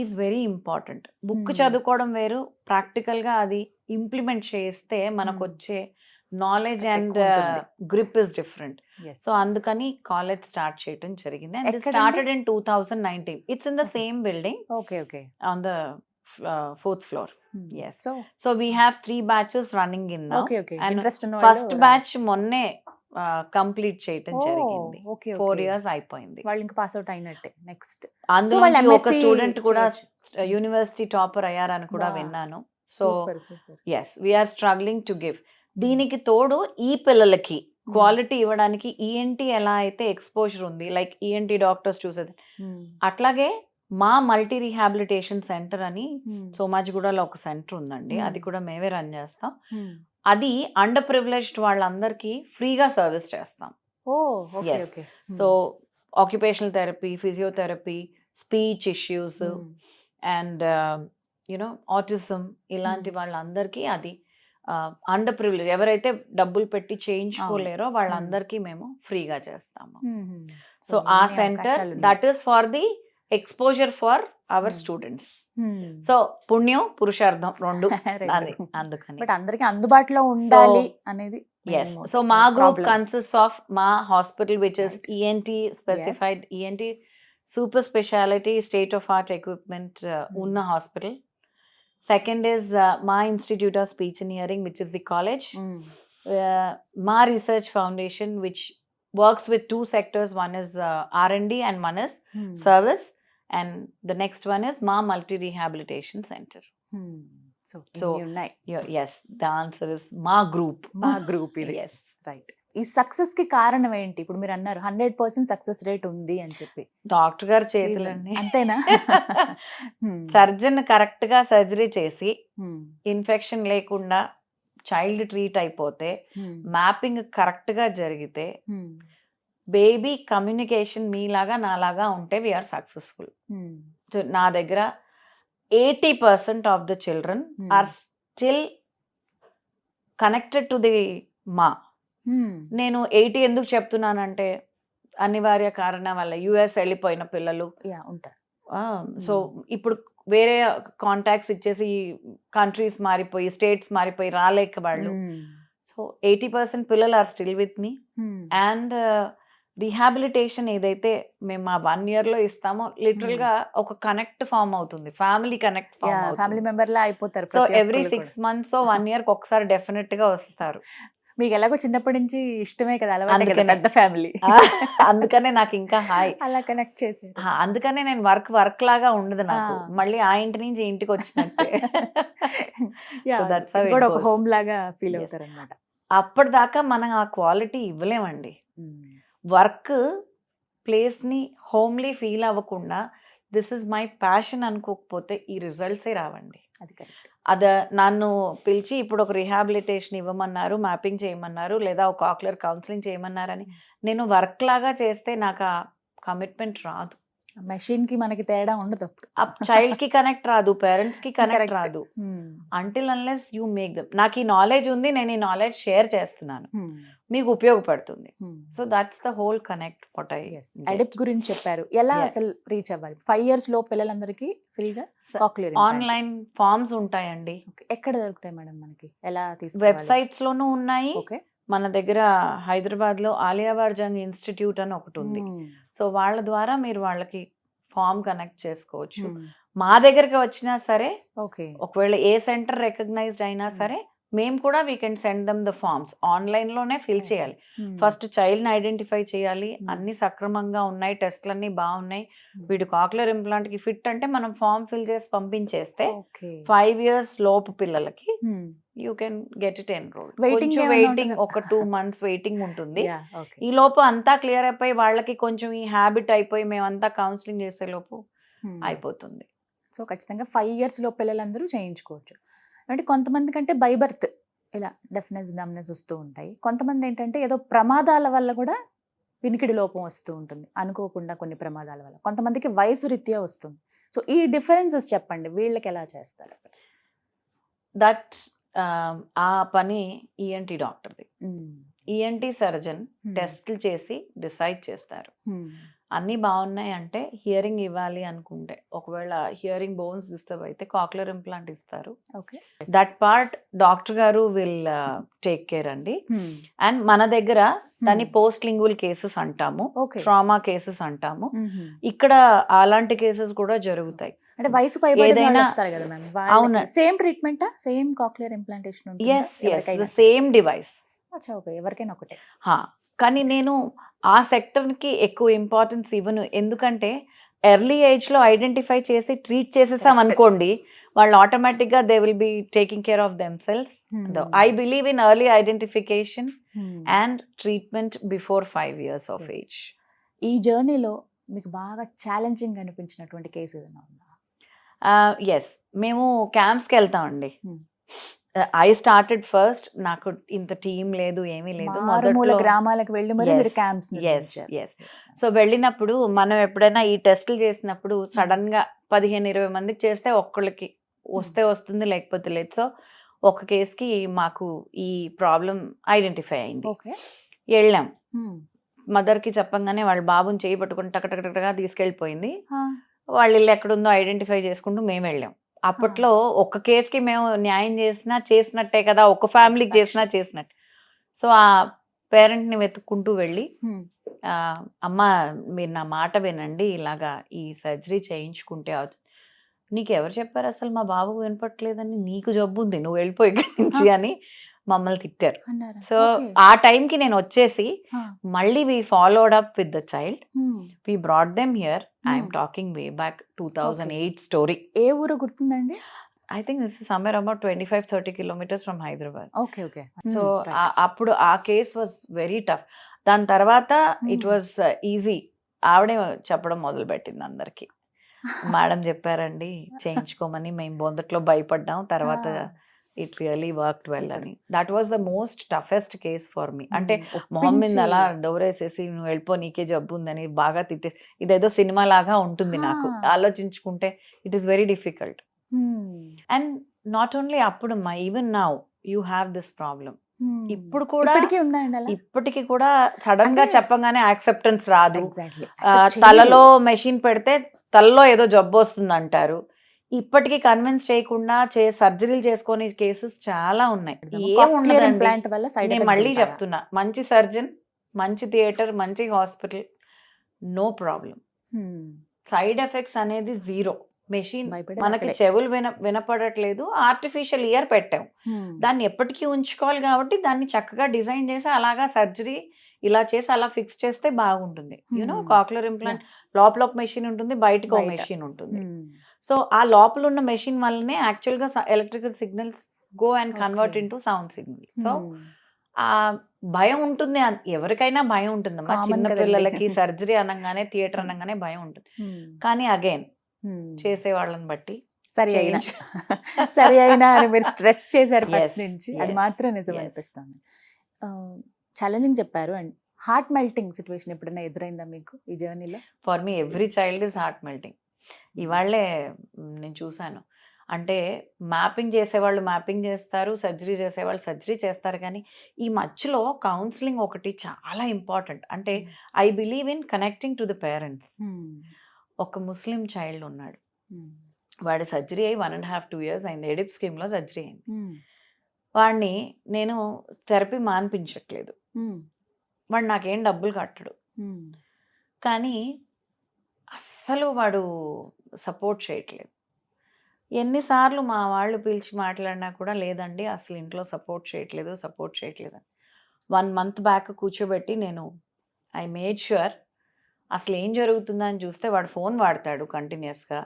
is very important. Book చదువుకోవడం వేరు, ప్రాక్టికల్గా అది ఇంప్లిమెంట్ చేస్తే మనకు వచ్చే knowledge and grip is different. So అందుకని కాలేజ్ స్టార్ట్ చేయడం జరిగింది. And it started in 2019. It's in the same building, on the 4th floor. Yes. So we have 3 batches running in now. And first batch మొన్నే complete చేయడం జరిగింది. 4 years అయిపోయింది. వాళ్ళు ఇంకా pass out అయినట్టే. నెక్స్ట్ అందులో ఒక స్టూడెంట్ కూడా యూనివర్సిటీ టాపర్ అయ్యారని కూడా విన్నాను. So yes, we are struggling to give. దీనికి తోడు ఈ పిల్లలకి క్వాలిటీ ఇవ్వడానికి ఈఎన్టీ ఎలా అయితే ఎక్స్పోజర్ ఉంది, లైక్ ఈఎన్టీ డాక్టర్స్ చూసేది, అట్లాగే మా మల్టీ రీహాబిలిటేషన్ సెంటర్ అని సోమాజిగూడలో ఒక సెంటర్ ఉందండి. అది కూడా మేమే రన్ చేస్తాం. అది అండర్ ప్రివిలేజ్డ్ వాళ్ళందరికీ ఫ్రీగా సర్వీస్ చేస్తాం. So occupational therapy, physiotherapy, speech issues and you know autism, ఇలాంటి వాళ్ళందరికీ అది అండర్ ప్రివిలేజ్, ఎవరైతే డబ్బులు పెట్టి చేయించుకోలేరో వాళ్ళందరికీ మేము ఫ్రీగా చేస్తాము. సో ఆ centre that is for the exposure for our students. So పుణ్యం పురుషార్థం రెండు. అందుకని బట్ అందరికి అందుబాటులో ఉండాలి అనేది. ఎస్. సో మా గ్రూప్ కన్సిస్ట్ ఆఫ్ మా hospital which is ENT specified, ENT super speciality state of art equipment ఉన్న hospital. Second is Ma Institute of Speech and Hearing, which is the college. Ma Research Foundation, which works with 2 sectors. One is R&D and one is service. And the next one is Ma Multi Rehabilitation Center. So yes, the answer is Ma Group. Ma Group. Yes. Right. ఈ success కి కారణం ఏంటి? ఇప్పుడు మీరు అన్నారు 100% success rate ఉంది అని చెప్పి. డాక్టర్ గారి చేతులండి. అంతేనా? సర్జన్ కరెక్ట్ గా సర్జరీ చేసి ఇన్ఫెక్షన్ లేకుండా చైల్డ్ ట్రీట్ అయిపోతే, మ్యాపింగ్ కరెక్ట్ గా జరిగితే, బేబీ కమ్యూనికేషన్ మీలాగా నాలాగా ఉంటే వీఆర్ సక్సెస్ఫుల్. నా దగ్గర 80% of the children are still connected to the మా. నేను 80 ఎందుకు చెప్తున్నానంటే అనివార్య కారణం వల్ల యుఎస్ వెళ్ళిపోయిన పిల్లలు ఉంటారు. సో ఇప్పుడు వేరే కాంటాక్ట్స్ ఇచ్చేసి కంట్రీస్ మారిపోయి స్టేట్స్ మారిపోయి రాలేక వాళ్ళు. సో 80% పిల్లలు are still with me. And rehabilitation ఏదైతే మేము ఆ 1 year లో ఇస్తామో లిటరల్ గా ఒక కనెక్ట్ ఫామ్ అవుతుంది, ఫ్యామిలీ కనెక్ట్ ఫామ్ అవుతుంది, ఫ్యామిలీ మెంబర్ లా అయిపోతారు. సో ఎవ్రీ 6 months 1 year ఒకసారి డెఫినెట్ గా వస్తారు. మీకు ఎలాగో చిన్నప్పటి నుంచి ఇష్టమే కదా, అలవాటే కదా పెద్ద ఫ్యామిలీ. అందుకనే నాకు ఇంకా హాయ్ అలా కనెక్ట్ చేసి, అందుకనే నేను వర్క్ లాగా ఉండదు నాకు, మళ్ళీ ఆ ఇంటి నుంచి ఇంటికి వచ్చినట్టే. సో దట్స్ హౌ ఇట్ ఒక హోమ్ లాగా ఫీల్ అవుతారు అన్నమాట. అప్పటిదాకా మనం ఆ క్వాలిటీ ఇవ్వలేమండి. వర్క్ ప్లేస్ని హోమ్లీ ఫీల్ అవ్వకుండా దిస్ ఇస్ మై ప్యాషన్ అనుకోకపోతే ఈ రిజల్ట్సే రావండి. అది కరెక్ట్. నన్ను పిలిచి ఇప్పుడు ఒక రిహాబిలిటేషన్ ఇవ్వమన్నారు, మ్యాపింగ్ చేయమన్నారు, లేదా ఒక కాక్లియర్ కౌన్సిలింగ్ చేయమన్నారని నేను వర్క్ లాగా చేస్తే నాకు ఆ కమిట్మెంట్ రాదు. మెషిన్ కి మనకి తేడా ఉండదు. చైల్డ్ కి కనెక్ట్ రాదు, పేరెంట్స్ కి కనెక్ట్ రాదు, until unless you make them. నాకు ఈ నాలెడ్జ్ ఉంది, నేను ఈ నాలెడ్జ్ షేర్ చేస్తున్నాను, మీకు ఉపయోగపడుతుంది. So that's the whole connect. What I adapt గురించి చెప్పారు, ఎలా అసలు రీచ్ అవ్వాలి? 5 years లో పిల్లలందరికీ ఫ్రీగా కాక్లియర్ ఆన్లైన్ ఫార్మ్స్ ఉంటాయండి. ఎక్కడ దొరుకుతాయి మేడం మనకి? ఎలా వెబ్సైట్స్ లోనూ ఉన్నాయి. మన దగ్గర హైదరాబాద్ లో ఆలియావార్జంగ్ ఇన్స్టిట్యూట్ అని ఒకటి ఉంది. సో వాళ్ళ ద్వారా మీరు వాళ్ళకి ఫామ్ కనెక్ట్ చేసుకోవచ్చు. మా దగ్గరికి వచ్చినా సరే, ఒకవేళ ఏ సెంటర్ రికగ్నైజ్డ్ అయినా సరే, మేము కూడా we can send them the forms. Online లోనే ఫిల్ చేయాలి. ఫస్ట్ చైల్డ్ ని ఐడెంటిఫై చేయాలి, అన్ని సక్రమంగా ఉన్నాయి, టెస్ట్లు అన్ని బాగున్నాయి, వీడు కాక్లియర్ ఇంప్లాంట్ కి ఫిట్ అంటే మనం ఫామ్ ఫిల్ చేసి పంపించేస్తే 5 years లోపు పిల్లలకి you can get it enrolled. కొంచెం వెయిటింగ్, ఒక 2 months వెయిటింగ్ ఉంటుంది. ఈ లోపు అంతా క్లియర్ అయిపోయి వాళ్ళకి కొంచెం ఈ హ్యాబిట్ అయిపోయి మేమంతా కౌన్సిలింగ్ చేసే లోపు అయిపోతుంది. సో ఖచ్చితంగా 5 years లో పిల్లలందరూ చేయించుకోవచ్చు. అంటే కొంతమంది కంటే బై బర్త్ ఇలా డెఫ్నెస్ డమ్నెస్ వస్తూ ఉంటాయి. కొంతమంది ఏంటంటే ఏదో ప్రమాదాల వల్ల కూడా వినికిడి లోపం వస్తూ ఉంటుంది, అనుకోకుండా కొన్ని ప్రమాదాల వల్ల. కొంతమందికి వయసు రీత్యా వస్తుంది. సో ఈ డిఫరెన్సెస్ చెప్పండి, వీళ్ళకి ఎలా చేస్తారు అసలు? దట్ ఆ పని ఈఎన్టీ డాక్టర్ది. ఈఎన్టీ సర్జన్ టెస్ట్లు చేసి డిసైడ్ చేస్తారు. అన్నీ బాగున్నాయి అంటే హియరింగ్ ఇవ్వాలి అనుకుంటే, ఒకవేళ హియరింగ్ బోన్స్ డిస్టర్బ్ అయితే కాక్లియర్ ఇంప్లాంట్ ఇస్తారు. దట్ పార్ట్ డాక్టర్ గారు విల్ టేక్ కేర్ అండి. అండ్ మన దగ్గర దాన్ని పోస్ట్ లింగువల్ కేసెస్ అంటాము, ట్రామా కేసెస్ అంటాము. ఇక్కడ అలాంటి కేసెస్ కూడా జరుగుతాయి. అంటే వయసు ఏదైనా అవును, same treatment, same cochlear implantation, same device, ఎవరికైనా ఒకటే. కానీ నేను ఆ సెక్టర్కి ఎక్కువ ఇంపార్టెన్స్ ఇవ్వను. ఎందుకంటే ఎర్లీ ఏజ్లో ఐడెంటిఫై చేసి ట్రీట్ చేసేసాం అనుకోండి, వాళ్ళు ఆటోమేటిక్గా they will be taking care of them cells. I believe in early identification and treatment before 5 years of age. ఈ జర్నీలో మీకు బాగా ఛాలెంజింగ్ అనిపించినటువంటి కేసు ఏదైనా ఉందా? ఎస్, మేము క్యాంప్స్కి వెళ్తామండి. ఐ స్టార్టెడ్ ఫస్ట్, నాకు ఇంత టీం లేదు, ఏమీ లేదు. మొదట్లో గ్రామాలకు వెళ్ళి మరి క్యాంప్స్. సో వెళ్ళినప్పుడు మనం ఎప్పుడైనా ఈ టెస్టులు చేసినప్పుడు సడన్ గా 15-20 మందికి చేస్తే ఒక్కళ్ళకి వస్తే వస్తుంది, లేకపోతే లేదు. సో ఒక కేసుకి మాకు ఈ ప్రాబ్లం ఐడెంటిఫై అయింది. వెళ్ళాం, మదర్కి చెప్పంగానే వాళ్ళ బాబుని చేయి పట్టుకుని టకటకటగా తీసుకెళ్ళిపోయింది. వాళ్ళు ఇల్లు ఎక్కడుందో ఐడెంటిఫై చేసుకుంటూ మేము వెళ్ళాం. అప్పట్లో ఒక కేసుకి మేము న్యాయం చేసినట్టే కదా, ఒక ఫ్యామిలీకి చేసినట్టు. సో ఆ పేరెంట్ని వెతుక్కుంటూ వెళ్ళి, అమ్మ మీరు నా మాట వినండి, ఇలాగా ఈ సర్జరీ చేయించుకుంటే అవుతుంది. నీకు ఎవరు చెప్పారు అసలు మా బాబు వినపట్లేదని, నీకు జబ్బు ఉంది, నువ్వు వెళ్ళిపోయి ఇక్కడి నుంచి అని మమ్మల్ని తిట్టారు. సో ఆ టైంకి నేను వచ్చేసి మళ్ళీ we followed up with the child, we brought them here. I'm talking way back 2008 story. ఏ ఊరు గుర్తుందండి? I think this is somewhere about 25-30 kilometres from Hyderabad. Okay okay so అప్పుడు ఆ కేస్ వాజ్ వెరీ టఫ్. దాని తర్వాత ఇట్ వాజ్ ఈజీ. ఆవిడే చెప్పడం మొదలు పెట్టింది అందరికి, మేడం చెప్పారండి చేయించుకోమని, మేము మొదట్లో భయపడ్డాం, తర్వాత ఇట్ రియలీ వర్క్డ్ వెల్ అని. That was the most toughest case for me. అంటే మొహం మీద అలా డోర్ వేసేసి నువ్వు వెళ్ళిపో నీకే జబ్బు ఉందని బాగా తిట్టే, ఇదేదో సినిమా లాగా ఉంటుంది నాకు ఆలోచించుకుంటే. It is very difficult. And not only అప్పుడు మా, even now you have this problem. ఇప్పుడు కూడా ఇప్పటికి కూడా సడన్ గా చెప్పగానే యాక్సెప్టెన్స్ రాదు. తలలో మెషిన్ పెడితే తలలో ఏదో జబ్బు వస్తుంది అంటారు. ఇప్పటికీ కన్విన్స్ చేయకుండా సర్జరీలు చేసుకునే కేసెస్ చాలా ఉన్నాయి. నేను మళ్ళీ చెప్తున్నా, మంచి సర్జన్, మంచి థియేటర్, మంచి hospital, no problem. Side effects అనేది జీరో. మెషిన్ మనకి చెవులు వినపడట్లేదు, ఆర్టిఫిషియల్ ఇయర్ పెట్టాం, దాన్ని ఎప్పటికీ ఉంచుకోవాలి కాబట్టి దాన్ని చక్కగా డిజైన్ చేసి అలాగా సర్జరీ ఇలా చేసి అలా ఫిక్స్ చేస్తే బాగుంటుంది. యూనో కాక్లియర్ ఇంప్లాంట్ లోపల ఒక మెషిన్ ఉంటుంది, బయటకు ఒక మెషిన్ ఉంటుంది. సో ఆ లోపల ఉన్న మెషిన్ వల్లనే యాక్చువల్గా electrical signals go and convert into sound signals. So ఆ భయం ఉంటుంది, ఎవరికైనా భయం ఉంటుందమ్మా. చిన్న పిల్లలకి సర్జరీ అనగానే, థియేటర్ అనగానే భయం ఉంటుంది. కానీ అగైన్ చేసే వాళ్ళని బట్టి సరి అయినా మీరు స్ట్రెస్ చేశారు ఫస్ట్ నుంచి, అది మాత్రం నిజం అనిపిస్తుంది. ఛాలెంజింగ్ చెప్పారు. అండ్ హార్ట్ మెల్టింగ్ సిచ్యువేషన్ ఎప్పుడైనా ఎదురైందా మీకు ఈ జర్నీలో? For me every child is heart melting. ఇవాళ్లే నేను చూశాను, అంటే మ్యాపింగ్ చేసేవాళ్ళు మ్యాపింగ్ చేస్తారు, సర్జరీ చేసేవాళ్ళు సర్జరీ చేస్తారు. కానీ ఈ మధ్యలో కౌన్సిలింగ్ ఒకటి చాలా ఇంపార్టెంట్. అంటే I believe in connecting to the parents. ఒక ముస్లిం చైల్డ్ ఉన్నాడు, వాడి సర్జరీ అయ్యి 1.5-2 years అయింది. ఎడిప్ స్కీమ్లో సర్జరీ అయింది. వాడిని నేను థెరపీ మాన్పించట్లేదు, వాడు నాకేం డబ్బులు కట్టడు. కానీ అస్సలు వాడు సపోర్ట్ చేయట్లేదు. ఎన్నిసార్లు మా వాళ్ళు పిలిచి మాట్లాడినా కూడా లేదండి అసలు ఇంట్లో సపోర్ట్ చేయట్లేదు అని. 1 month బ్యాక్ కూర్చోబెట్టి నేను ఐ మేడ్ ష్యూర్ అసలు ఏం జరుగుతుందని చూస్తే వాడు ఫోన్ వాడతాడు కంటిన్యూస్గా.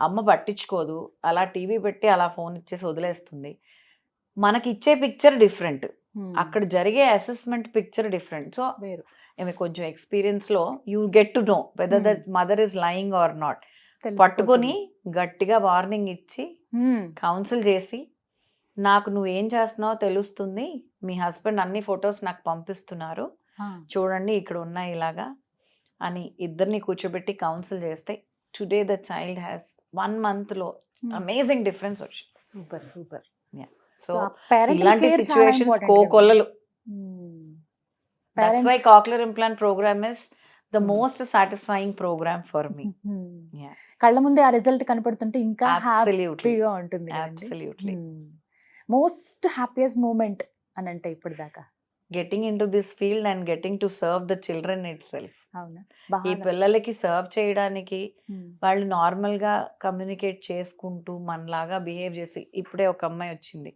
అమ్మ పట్టించుకోదు, అలా టీవీ పెట్టి అలా ఫోన్ ఇచ్చేసి వదిలేస్తుంది. మనకి ఇచ్చే పిక్చర్ డిఫరెంట్, అక్కడ జరిగే అసెస్మెంట్ పిక్చర్ డిఫరెంట్. సో ఏమి కొంచెం ఎక్స్పీరియన్స్లో you get to know whether the mother is lying or not. పట్టుకొని గట్టిగా వార్నింగ్ ఇచ్చి కౌన్సిల్ చేసి, నాకు నువ్వేం చేస్తున్నావో తెలుస్తుంది, మీ హస్బెండ్ అన్ని ఫొటోస్ నాకు పంపిస్తున్నారు, చూడండి ఇక్కడ ఉన్నాయి ఇలాగా అని ఇద్దరిని కూర్చోబెట్టి కౌన్సిల్ చేస్తే టుడే ద చైల్డ్ హ్యాస్ 1 monthలో అమేజింగ్ డిఫరెన్స్ వచ్చింది. సూపర్. సో ఇలాంటి సిచ్యువేషన్స్ కోకొల్లలు. That's why cochlear implant program is the most satisfying program for me. కళ్ళ ముందే ఆ రిజల్ట్ కనపడుతుంటే ఇంకా హ్యాపీగా ఉంటుంది. Absolutely. మోస్ట్ హ్యాపీయెస్ట్ మూమెంట్ అని అంటే ఇప్పటిదాకా getting into this field and getting to serve the children itself. అవునా, ఈ పిల్లలకి సర్వ్ చేయడానికి వాళ్ళు నార్మల్ గా కమ్యూనికేట్ చేసుకుంటూ మనలాగా బిహేవ్ చేసి, ఇప్పుడే ఒక అమ్మాయి వచ్చింది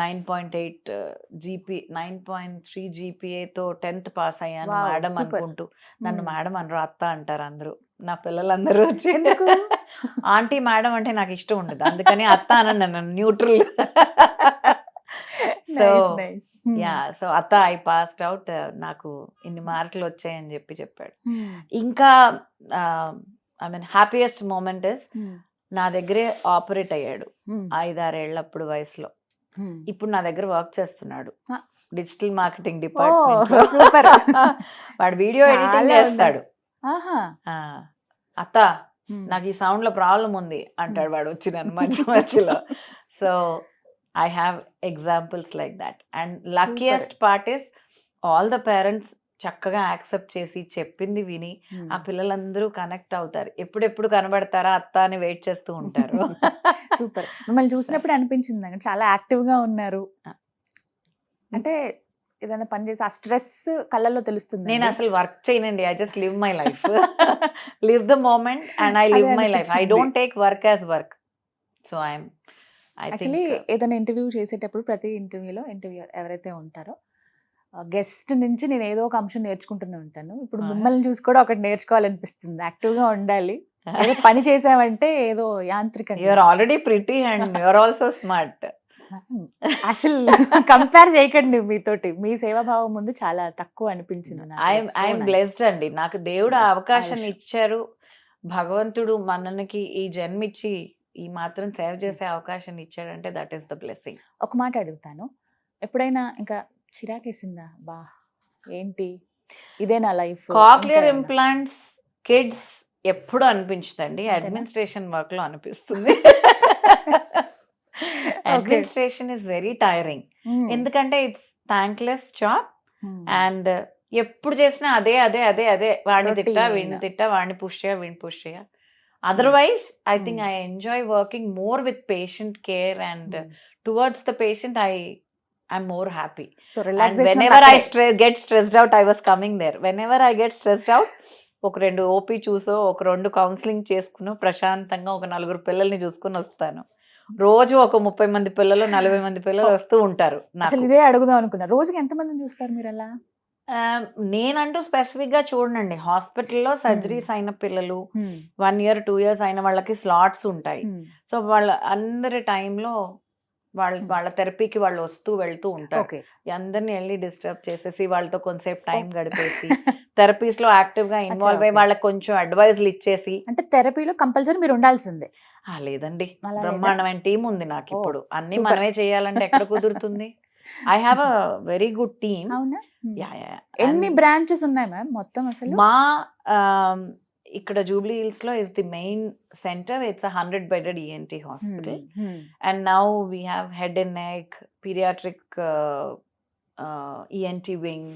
9.8 GPA 9.3 GPAతో 10th పాస్ అయ్యాను మేడం అనుకుంటూ. నన్ను మేడం అనరు, అత్త అంటారు అందరూ. నా పిల్లలందరూ వచ్చి ఆంటీ మేడం అంటే నాకు ఇష్టం ఉండదు, అందుకని అత్త అనండి, నన్ను న్యూట్రల్. సో అత్త ఐ పాస్డ్ అవుట్, నాకు ఇన్ని మార్కులు వచ్చాయని చెప్పాడు. ఇంకా I mean happiest moment is నా దగ్గరే ఆపరేట్ అయ్యాడు 5-6 ఏళ్ళప్పుడు వయసులో. ఇప్పుడు నా దగ్గర వర్క్ చేస్తున్నాడు డిజిటల్ మార్కెటింగ్ డిపార్ట్మెంట్. వాడు వీడియో ఎడిటింగ్ చేస్తాడు. అత్త నాకు ఈ సౌండ్ లో ప్రాబ్లం ఉంది అంటాడు వాడు వచ్చి నన్ను మధ్యలో. So I have examples like that. And luckiest part is all the parents చక్కగా యాక్సెప్ట్ చేసి చెప్పింది విని ఆ పిల్లలందరూ కనెక్ట్ అవుతారు. ఎప్పుడెప్పుడు కనబడతారా అత్త అని వెయిట్ చేస్తూ ఉంటారు. సూపర్. మిమ్మల్ని చూసినప్పుడు అనిపించింది చాలా యాక్టివ్ గా ఉన్నారు, అంటే ఏదైనా పని చేసి ఆ స్ట్రెస్ కళ్ళల్లో తెలుస్తుంది. నేను అసలు వర్క్ చేయనండి, I just live my life, live the moment and I live my life. I don't take work as work. So I'm actually ఏదైనా ఇంటర్వ్యూ చేసేటప్పుడు ప్రతి ఇంటర్వ్యూలో ఎవరైతే ఉంటారో గెస్ట్ నుంచి నేను ఏదో ఒక అంశం నేర్చుకుంటూనే ఉంటాను. ఇప్పుడు మిమ్మల్ని చూసి కూడా ఒకటి నేర్చుకోవాలనిపిస్తుంది, యాక్టివ్గా ఉండాలి, ఏదో పని చేసావంటే ఏదో యాంత్రికంగా. You're already pretty and you're also smart. అసలు కంపేర్ చేయకండి మీతోటి. మీ సేవాభావం ముందు చాలా తక్కువ అనిపించింది నాకు. It's so I'm nice. Blessed అండి. నాకు దేవుడు ఆ Yes, అవకాశం Ayush. ఇచ్చారు. భగవంతుడు మనకి ఈ జన్మిచ్చి ఈ మాత్రం సేవ చేసే అవకాశం ఇచ్చాడంటే దట్ ఈస్ ద బ్లెస్సింగ్. ఒక మాట అడుగుతాను, ఎప్పుడైనా ఇంకా చిరాకేసిందా? బా ఏంటి ఇదే నా లైఫ్? కాక్లియర్ ఇంప్లాంట్స్ కిడ్స్ ఎప్పుడు అనిపించదండి, అంతేనా? అడ్మినిస్ట్రేషన్ వర్క్ లో అనిపిస్తుంది. Administration is very tiring. ఎందుకంటే ఇట్స్ థ్యాంక్లెస్ జాబ్ అండ్ ఎప్పుడు చేసినా అదే అదే అదే అదే వాడిని తిట్టా Routine. వీడిని తిట్టా వాడిని పుష్ చేయ వీడిని పుష్ చేయ. Otherwise I think I enjoy working more with patient care and towards the patient I'm more happy. So And whenever I get stressed out, I was coming there. Whenever I get stressed out, ఒక 2 OP చూసో ఒక 2 counselling చేసుకుని ప్రశాంతంగా ఒక 4 పిల్లల్ని చూసుకుని వస్తాను. రోజు ఒక 30 మంది పిల్లలు 40 మంది పిల్లలు వస్తూ ఉంటారు నాకు. అసలు ఇదే అడుగుదాం అనుకున్నా, రోజుకి ఎంత మందిని చూస్తారు మీరు అలా? నేనంటూ స్పెసిఫిక్ గా చూడండి, హాస్పిటల్లో సర్జరీస్ అయిన పిల్లలు 1 year 2 years అయిన వాళ్ళకి స్లాట్స్ ఉంటాయి. సో వాళ్ళ అందరి టైంలో వాళ్ళ థెరపీకి వాళ్ళు వస్తూ వెళ్తూ ఉంటారు. ఓకే. అందరిని వెళ్ళి డిస్టర్బ్ చేసేసి వాళ్ళతో కొంతసేపు టైం గడిపేసి థెరపీస్ లో యాక్టివ్ గా ఇన్వాల్వ్ అయ్యి okay. వాళ్ళకి కొంచెం అడ్వైజ్లు ఇచ్చేసి. అంటే థెరపీలో కంపల్సరీ మీరు ఉండాల్సిందే? లేదండి, అలా లేదా? బ్రహ్మాండమైన టీం ఉంది నాకు. Oh, ఇప్పుడు అన్ని super. మనమే చేయాలంటే ఎక్కడ కుదురుతుంది? I have a very good team. అవునా? Yeah yeah. ఎన్ని బ్రాంచెస్ ఉన్నాయి మ్యామ్ మొత్తం అసలు? మా ఇక్కడ జూబ్లీ హిల్స్ లో is the main centre. It's 100-bedded ENT hospital. And now we have head and neck, pediatric ENT wing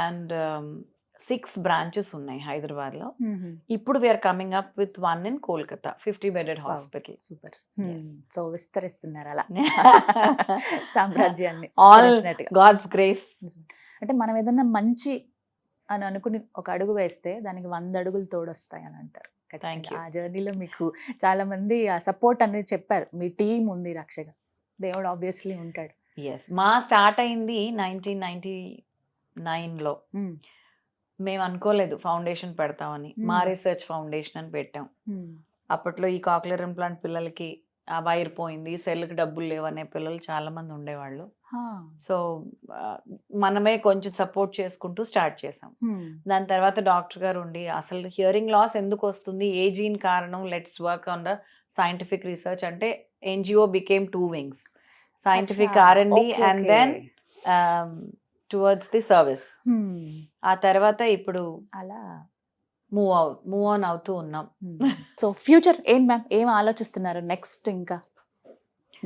and 6 branches ఉన్నాయి హైదరాబాద్ లో. ఇప్పుడు we're coming up with 1 in Kolkata, 50-bedded hospital. Super. So విస్తరిస్తున్నారు అలా సామ్రాజ్యాన్ని. ఆల్ తెలిసినట్టుగా. God's grace. అంటే మనం ఏదన్నా మంచి అని అనుకుని ఒక అడుగు వేస్తే దానికి 100 అడుగులు తోడొస్తాయి అని అంటారు. Thank ఖచ్చితంగా. you. ఆ జర్నీలో మీకు చాలా మంది ఆ సపోర్ట్ అనేది చెప్పారు. మీ టీం ఉంది రక్షగా, దేవుడు ఆబ్వియస్లీ ఉంటాడు. ఎస్, మా స్టార్ట్ అయింది 1999 లో. మేము అనుకోలేదు ఫౌండేషన్ పెడతామని. మా రీసెర్చ్ ఫౌండేషన్ అని పెట్టాం. అప్పట్లో ఈ కాక్లియర్ ఇంప్లాంట్ పిల్లలకి ఆ వైర్ పోయింది, సెల్కి డబ్బులు లేవనే పిల్లలు చాలా మంది ఉండేవాళ్ళు. సో మనమే కొంచెం సపోర్ట్ చేసుకుంటూ స్టార్ట్ చేసాం. దాని తర్వాత డాక్టర్ గారు ఉండి అసలు హియరింగ్ లాస్ ఎందుకు వస్తుంది, ఏ జీన్ కారణం, let's work on the scientific research అంటే NGO became 2 wings, scientific R&D and then towards the service. ఆ తర్వాత ఇప్పుడు అలా మూవ్ ఆన్ అవుతూ ఉన్నాం. సో ఫ్యూచర్ ఏం మ్యామ్, ఏం ఆలోచిస్తున్నారు నెక్స్ట్? ఇంకా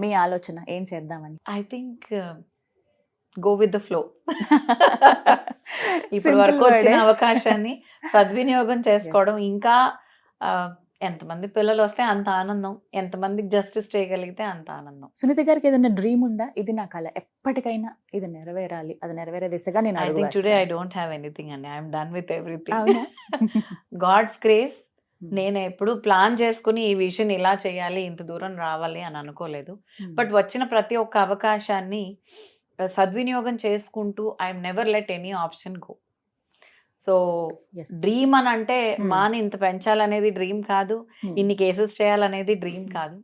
మీ ఆలోచన ఏం చేద్దామని? I think go with the flow. ఇప్పుడు వరకు వచ్చిన అవకాశాన్ని సద్వినియోగం చేసుకోవడం. ఇంకా ఎంతమంది పిల్లలు వస్తే అంత ఆనందం, ఎంతమందికి జస్టిస్ చేయగలిగితే అంత ఆనందం. సునీత గారికి ఏదైనా డ్రీమ్ ఉందా? ఇది నా కళ, ఎప్పటికైనా ఇది నెరవేరాలి, అది నెరవేరే దిశగా నేను I think today I don't have anything అండి. I'm done with everything. God's grace. నేను ఎప్పుడు ప్లాన్ చేసుకుని ఈ విషయం ఇలా చేయాలి, ఇంత దూరం రావాలి అని అనుకోలేదు. బట్ వచ్చిన ప్రతి ఒక్క అవకాశాన్ని సద్వినియోగం చేసుకుంటూ I'm never let any option go. So dream అని అంటే మాని ఇంత పెంచాలనేది డ్రీమ్ కాదు, ఇన్ని కేసెస్ చేయాలనేది డ్రీమ్ కాదు.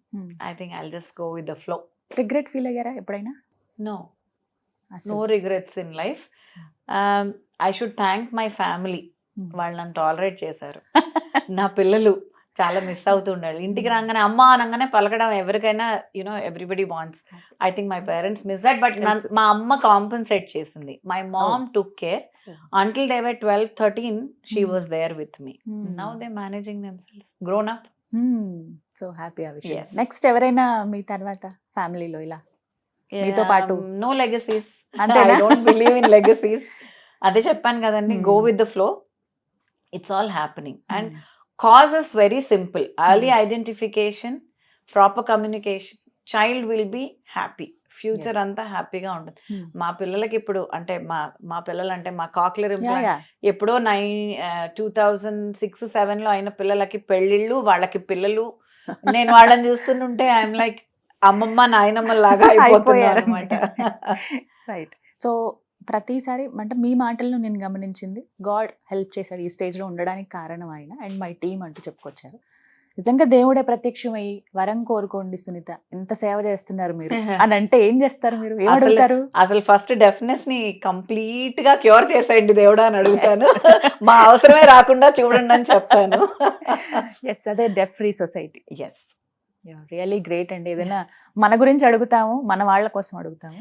I think I'll just go with the flow. Regret feel అయ్యారా ఎప్పుడైనా? No regrets in life. I should thank my family. వాళ్ళు నన్ను టాలరేట్ చేశారు. నా పిల్లలు చాలా మిస్ అవుతుండారు. ఇంటికి రాగానే అమ్మ అనగానే పలకడం ఎవరికైనా, you know everybody wants. I think my parents miss that. But మా అమ్మ కాంపెన్సేట్ చేసింది. My mom took care until they were 12-13. she was there with me. Now they're managing themselves, grown up. So happy ఆ విషయం. Yes. Next ఎవరైనా మీ తర్వాత ఫ్యామిలీలో ఇలా మీతో పాటు? No legacies. అంతేనా? I don't believe in legacies. అదే చెప్పాను కదండి, go with the flow. It's all happening. And cause is very simple. Early identification, proper communication, child will be happy. Future అంతా హ్యాపీగా ఉంటుంది. మా పిల్లలకి ఇప్పుడు అంటే మా పిల్లలు అంటే మా కాక్లియర్ ఇంప్లాంట్ ఎప్పుడో 2006-07 లో అయిన పిల్లలకి పెళ్ళిళ్ళు, వాళ్ళకి పిల్లలు. నేను వాళ్ళని చూస్తుంటే ఐఎమ్ లైక్ అమ్మమ్మ నాయనమ్మ లాగా అయిపోతున్నారు అనమాట. రైట్. సో ప్రతిసారి అంటే మీ మాటల్లో నేను గమనించింది, గాడ్ హెల్ప్ చేశాడు ఈ స్టేజ్లో ఉండడానికి కారణం ఆయన అండ్ మై టీమ్ అంటూ చెప్పుకొచ్చారు. నిజంగా దేవుడే ప్రత్యక్షమై వరం కోరుకోండి సునీత, ఎంత సేవ చేస్తున్నారు మీరు అని అంటే ఏం చేస్తారు మీరు, ఏం అడుగుతారు? అసలు ఫస్ట్ డెఫ్నెస్ ని కంప్లీట్ గా క్యూర్ చేసేయండి దేవుడా అని అడుగుతాను. మా అవసరమే రాకుండా చూడండి అని చెప్తాను. ఎస్, అదే deaf free society. Yes, really great అండి. ఏదైనా మన గురించి అడుగుతాము, మన వాళ్ళ కోసం అడుగుతాము.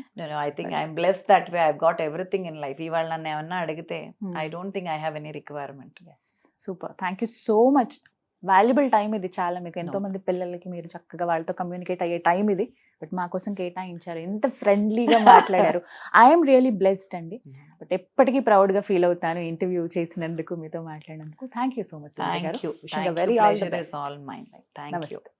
I think I'm blessed that way. I've got everything in life. ఇవాళ నన్ను ఏమన్నా అడిగితే I don't think I have any requirement. Yes, super, thank you so much. Valuable time ఇది చాలా, మీకు ఎంతో మంది పిల్లలకి మీరు చక్కగా వాళ్ళతో కమ్యూనికేట్ అయ్యే టైం ఇది, బట్ మా కోసం కేటాయించారు, ఎంత ఫ్రెండ్లీగా మాట్లాడారు. ఐఎమ్ రియలీ బ్లెస్డ్ అండి. బట్ ఎప్పటికీ ప్రౌడ్గా ఫీల్ అవుతాను ఇంటర్వ్యూ చేసినందుకు, మీతో మాట్లాడినందుకు. Thank you so much. Thank you. Very all the Pleasure is best. all mine. Thank you. నమస్తే.